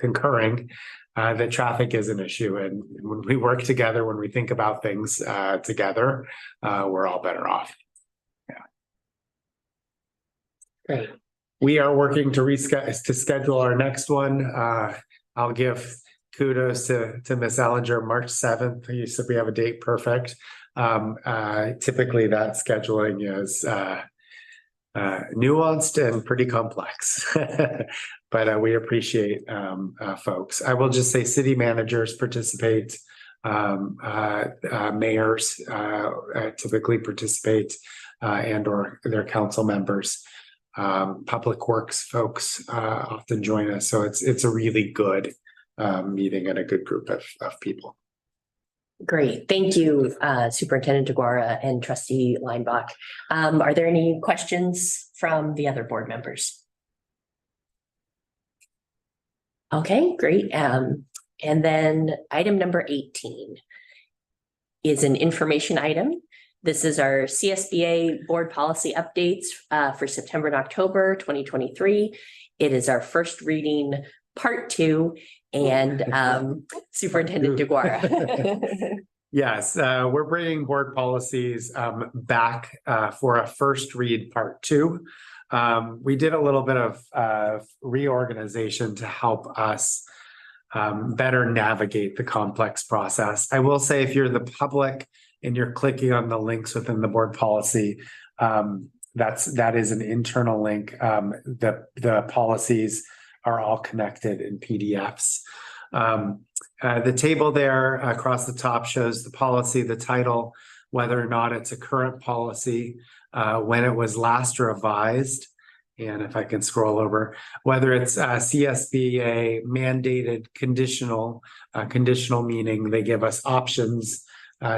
concurring that traffic is an issue. And when we work together, when we think about things together, we're all better off. Great. We are working to schedule our next one. I'll give kudos to Ms. Ellinger, March 7th. You said we have a date perfect. Typically that scheduling is nuanced and pretty complex, but we appreciate folks. I will just say city managers participate, mayors typically participate, and or their council members. Public works folks often join us, so it's a really good meeting and a good group of people. Great. Thank you, Superintendent DeGuara and Trustee Linebaugh. Are there any questions from the other board members? Okay, great. And then item number 18 is an information item. This is our CSBA board policy updates for September and October 2023. It is our first reading, part 2, and Superintendent DeGuara. Yes, we're bringing board policies back for a first read, part 2. We did a little bit of reorganization to help us better navigate the complex process. I will say, if you're the public and you're clicking on the links within the board policy, that is an internal link. The policies are all connected in PDFs. The table there across the top shows the policy, the title, whether or not it's a current policy, when it was last revised, and if I can scroll over, whether it's CSBA mandated conditional meaning they give us options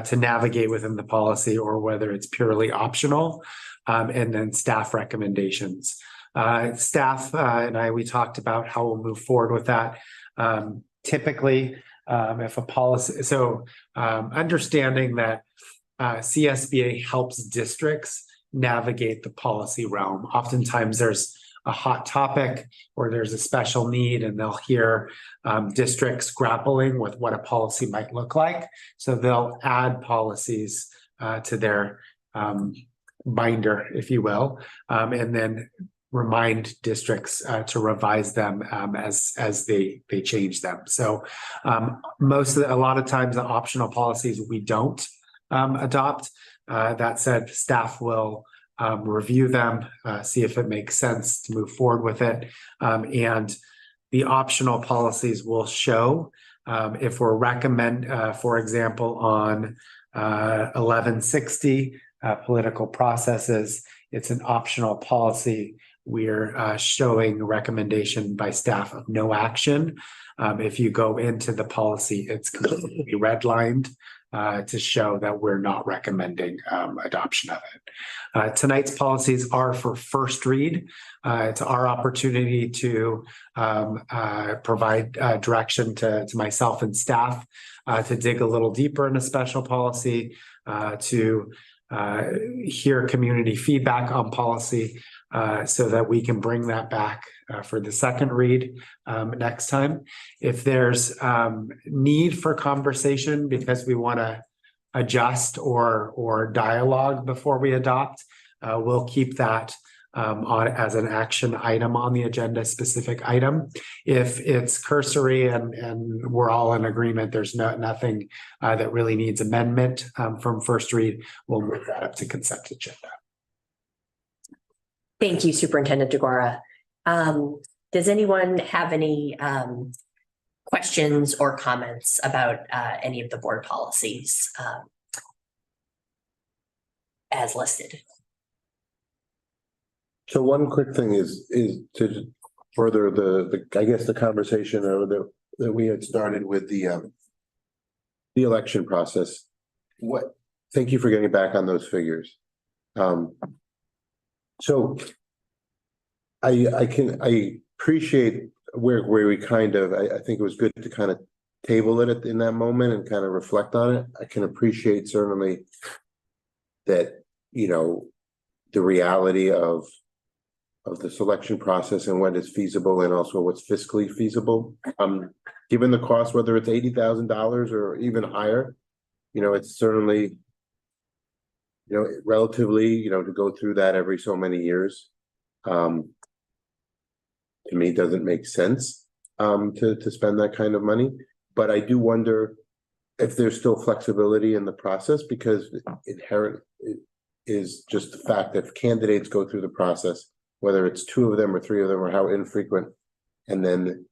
to navigate within the policy, or whether it's purely optional, and then staff recommendations. Staff and we talked about how we'll move forward with that. Typically, if a policy, understanding that CSBA helps districts navigate the policy realm. Oftentimes there's a hot topic or there's a special need, and they'll hear districts grappling with what a policy might look like. So they'll add policies to their binder, if you will, and then remind districts to revise them as they change them. So a lot of times the optional policies we don't adopt. That said, staff will review them, see if it makes sense to move forward with it. And the optional policies will show if we're for example, on 1160 political processes, it's an optional policy. We're showing recommendation by staff of no action. If you go into the policy, it's completely redlined to show that we're not recommending adoption of it. Tonight's policies are for first read. It's our opportunity to provide direction to myself and staff to dig a little deeper in a special policy, to hear community feedback on policy, so that we can bring that back for the second read next time. If there's need for conversation because we want to adjust or dialogue before we adopt, we'll keep that on as an action item on the agenda, specific item. If it's cursory and we're all in agreement, there's nothing that really needs amendment from first read, we'll move that up to consent agenda. Thank you, Superintendent DeGuara. Does anyone have any questions or comments about any of the board policies as listed. So one quick thing is to further I guess the conversation or that we had started with the election process. Thank you for getting back on those figures. So I appreciate where we kind of, I think it was good to kind of table it in that moment and kind of reflect on it. I can appreciate certainly that, you know, the reality of the selection process and what is feasible and also what's fiscally feasible. Given the cost, whether it's $80,000 or even higher, you know, it's certainly, you know, relatively, you know, to go through that every so many years, to me, doesn't make sense, to spend that kind of money. But I do wonder if there's still flexibility in the process, because inherent is just the fact that candidates go through the process, whether it's 2 of them or 3 of them or how infrequent, and then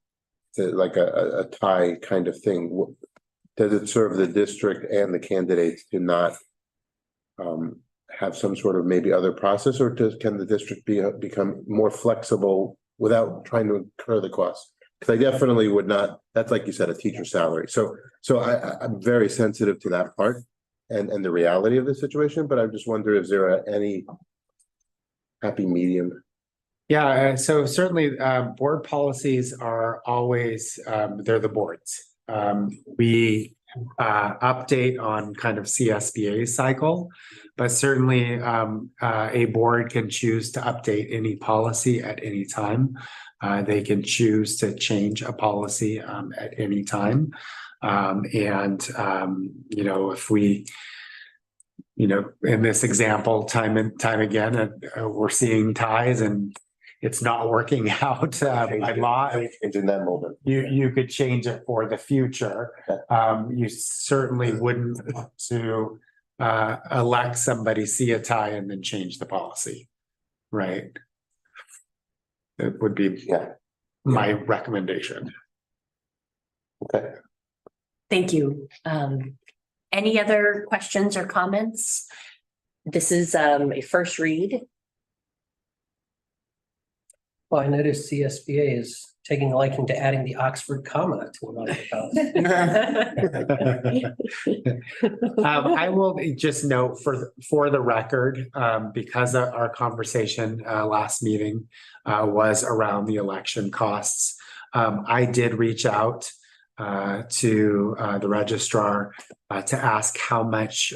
like a tie kind of thing. Does it serve the district and the candidates to not have some sort of maybe other process, or can the district become more flexible without trying to incur the cost? Because I definitely would not, that's like you said, a teacher's salary. So I'm very sensitive to that part and the reality of the situation, but I just wonder, is there any happy medium? Yeah, so certainly board policies are always, they're the boards. We update on kind of CSBA cycle, but certainly a board can choose to update any policy at any time. They can choose to change a policy at any time. You know, if we, you know, in this example, time and time again, we're seeing ties and it's not working out by law. In that moment, You could change it for the future. You certainly wouldn't want to elect somebody, see a tie, and then change the policy, right? It would be my recommendation. Okay. Thank you. Any other questions or comments? This is a first read. Well, I noticed CSBA is taking a liking to adding the Oxford comma to a lot of the I will just note for the record, because our conversation last meeting was around the election costs. I did reach out to the registrar to ask how much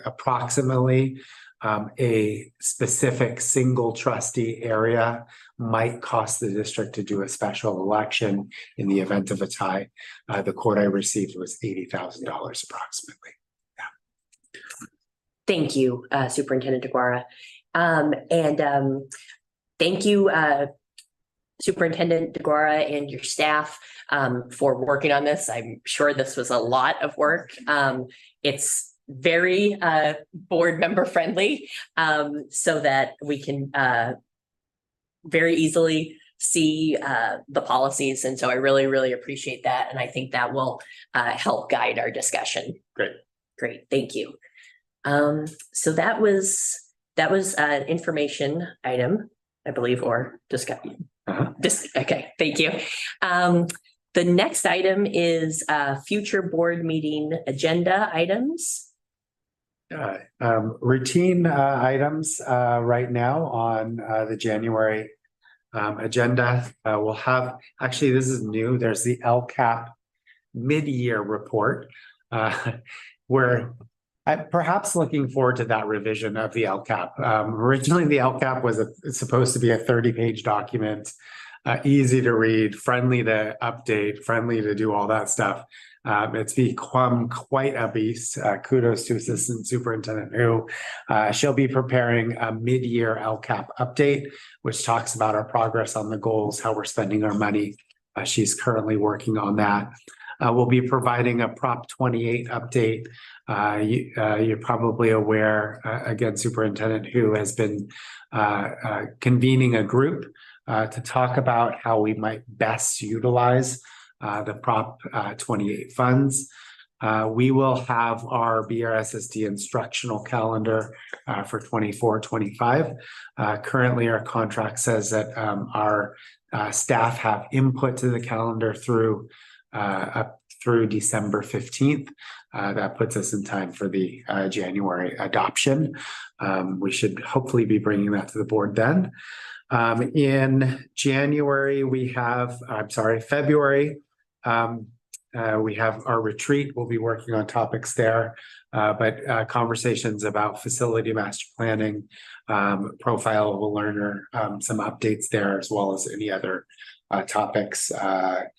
approximately a specific single trustee area might cost the district to do a special election in the event of a tie. The quote I received was $80,000 approximately. Yeah. Thank you, Superintendent DeGuara. Thank you, Superintendent DeGuara and your staff for working on this. I'm sure this was a lot of work. It's very board member friendly, so that we can very easily see the policies. And so I really, really appreciate that. And I think that will help guide our discussion. Great. Thank you. So that was an information item, I believe, or discussion. Okay, thank you. The next item is future board meeting agenda items. Routine items right now on the January agenda. We'll have, actually, this is new. There's the LCAP mid-year report. We're perhaps looking forward to that revision of the LCAP. Originally, the LCAP was supposed to be a 30-page document, easy to read, friendly to update, friendly to do all that stuff. It's become quite a beast. Kudos to Assistant Superintendent who she'll be preparing a mid-year LCAP update, which talks about our progress on the goals, how we're spending our money. She's currently working on that. We'll be providing a Prop 28 update. You're probably aware, again, Superintendent who has been convening a group to talk about how we might best utilize the Prop 28 funds. We will have our BRSSD instructional calendar for 24-25. Currently, our contract says that our staff have input to the calendar through up through December 15th. That puts us in time for the January adoption. We should hopefully be bringing that to the board then. In January, February, we have our retreat. We'll be working on topics there, but conversations about facility master planning, profile of a learner, some updates there, as well as any other topics that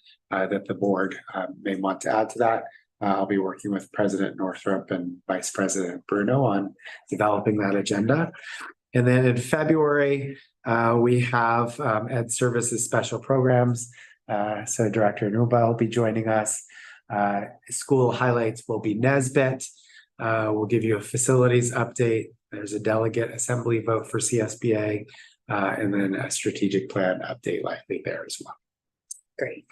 the board may want to add to that. I'll be working with President Northrup and Vice President Bruno on developing that agenda. And then in February, we have Ed Services Special Programs. So Director Nuba will be joining us. School highlights will be Nesbit. We'll give you a facilities update. There's a delegate assembly vote for CSBA, and then a strategic plan update likely there as well. Great.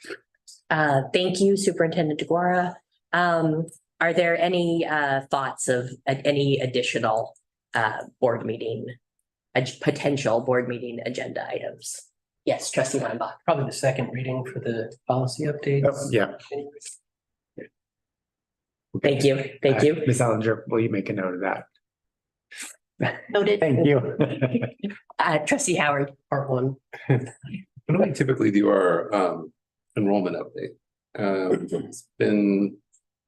Thank you, Superintendent DeGuara. Are there any thoughts of any additional potential board meeting agenda items? Yes, Trustee Weinbach. Probably the second reading for the policy updates. Oh, yeah. Thank you. Thank you. Ms. Ellinger, will you make a note of that? Noted. Thank you. Trustee Howard. Part one. When do we typically do our enrollment update?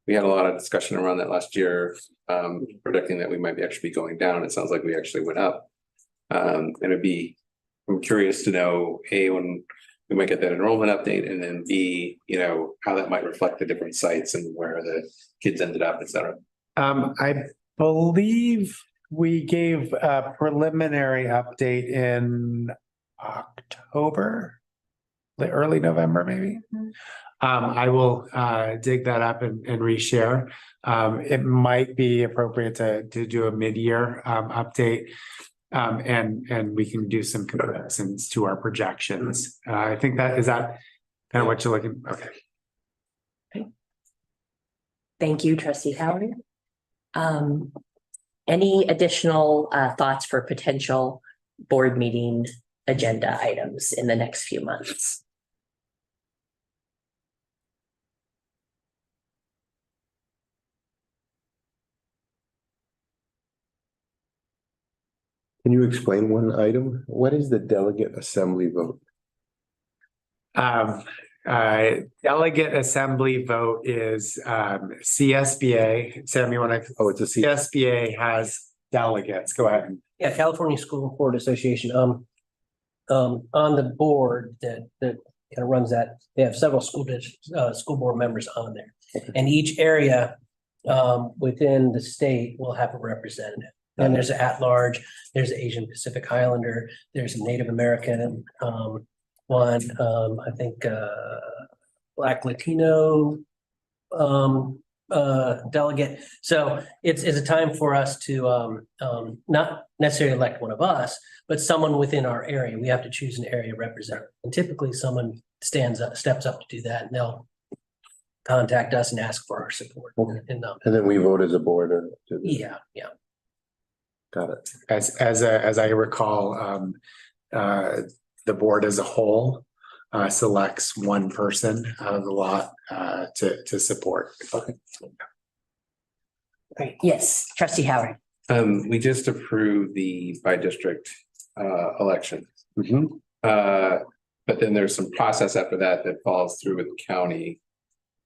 We had a lot of discussion around that last year, predicting that we might actually be going down. It sounds like we actually went up. And I'm curious to know, A, when we might get that enrollment update, and then B, how that might reflect the different sites and where the kids ended up, et cetera. I believe we gave a preliminary update in October, early November, maybe. I will dig that up and reshare. It might be appropriate to do a mid-year update. And we can do some comparisons to our projections. I think that kind of what you're looking. Okay. Thank you, Trustee Howard. Any additional thoughts for potential board meeting agenda items in the next few months? Can you explain one item? What is the delegate assembly vote? Delegate assembly vote is CSBA. Sam, you want to? Oh, it's a CSBA has delegates. Go ahead. Yeah, California School Board Association. On the board that kind of runs that, they have several school board members on there, and each area within the state will have a representative. And there's an at-large, there's an Asian Pacific Islander, there's a Native American one, I think Black Latino delegate. So it's a time for us to not necessarily elect one of us, but someone within our area. We have to choose an area representative. And typically someone steps up to do that, and they'll contact us and ask for our support. Okay. And then we vote as a board. yeah. Got it. As I recall, the board as a whole selects one person out of the lot to support. Okay. Great. Yes, Trustee Howard. We just approved the by district election. But then there's some process after that falls through with the county.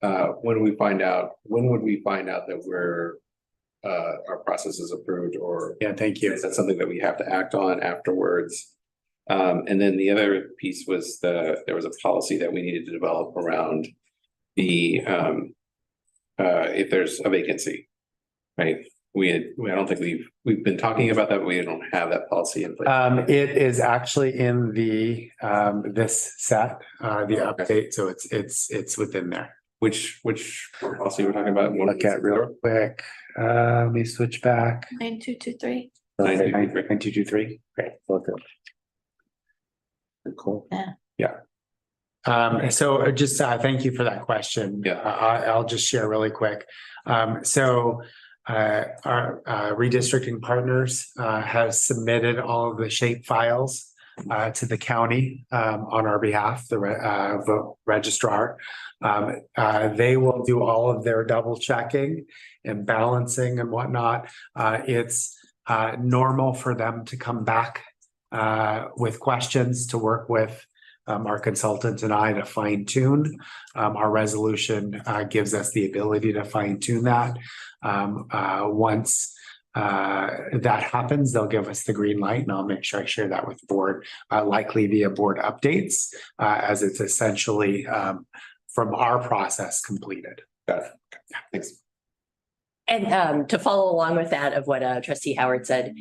When would we find out that we're our process is approved, or thank you. Is that something that we have to act on afterwards? And then the other piece was there was a policy that we needed to develop around the if there's a vacancy, right? I don't think we've been talking about that, but we don't have that policy in place. It is actually in the this set, the update, so it's within there. Which policy we're talking about? Look at real quick. Let me switch back. 9223. 9223. Great. Okay. Cool. Yeah. Yeah. So just thank you for that question. Yeah. I'll just share really quick. Our redistricting partners have submitted all of the shape files to the county on our behalf, the registrar. They will do all of their double checking and balancing and whatnot. It's normal for them to come back with questions to work with our consultant and I to fine tune. Our resolution gives us the ability to fine tune that. Once that happens, they'll give us the green light, and I'll make sure I share that with the board, likely via board updates, as it's essentially from our process completed. Got it. Thanks. And to follow along with that of what trustee Howard said,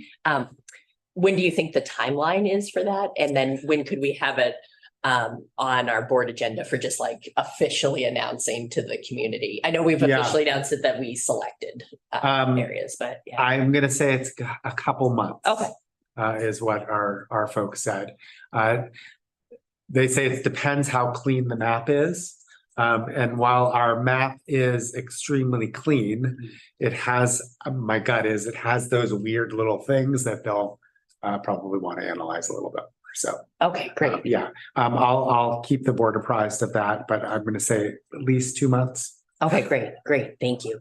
when do you think the timeline is for that? And then when could we have it on our board agenda for just like officially announcing to the community? I know we've officially announced it that we selected areas, but yeah. I'm gonna say it's a couple months. Okay. Is what our folks said. They say it depends how clean the map is. And while our map is extremely clean, it has, my gut is, it has those weird little things that they'll probably want to analyze a little bit more. So. Okay, great. Yeah, I'll keep the board apprised of that, but I'm gonna say at least 2 months. Okay, great. Thank you.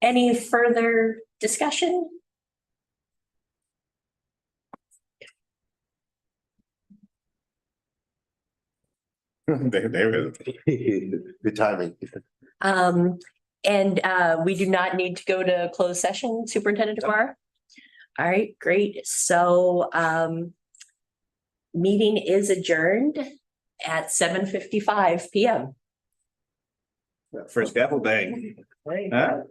Any further discussion? There is. Good timing. And we do not need to go to closed session, Superintendent DeMar? All right, great. So meeting is adjourned at 7:55 PM. First gavel bang. Great. Huh?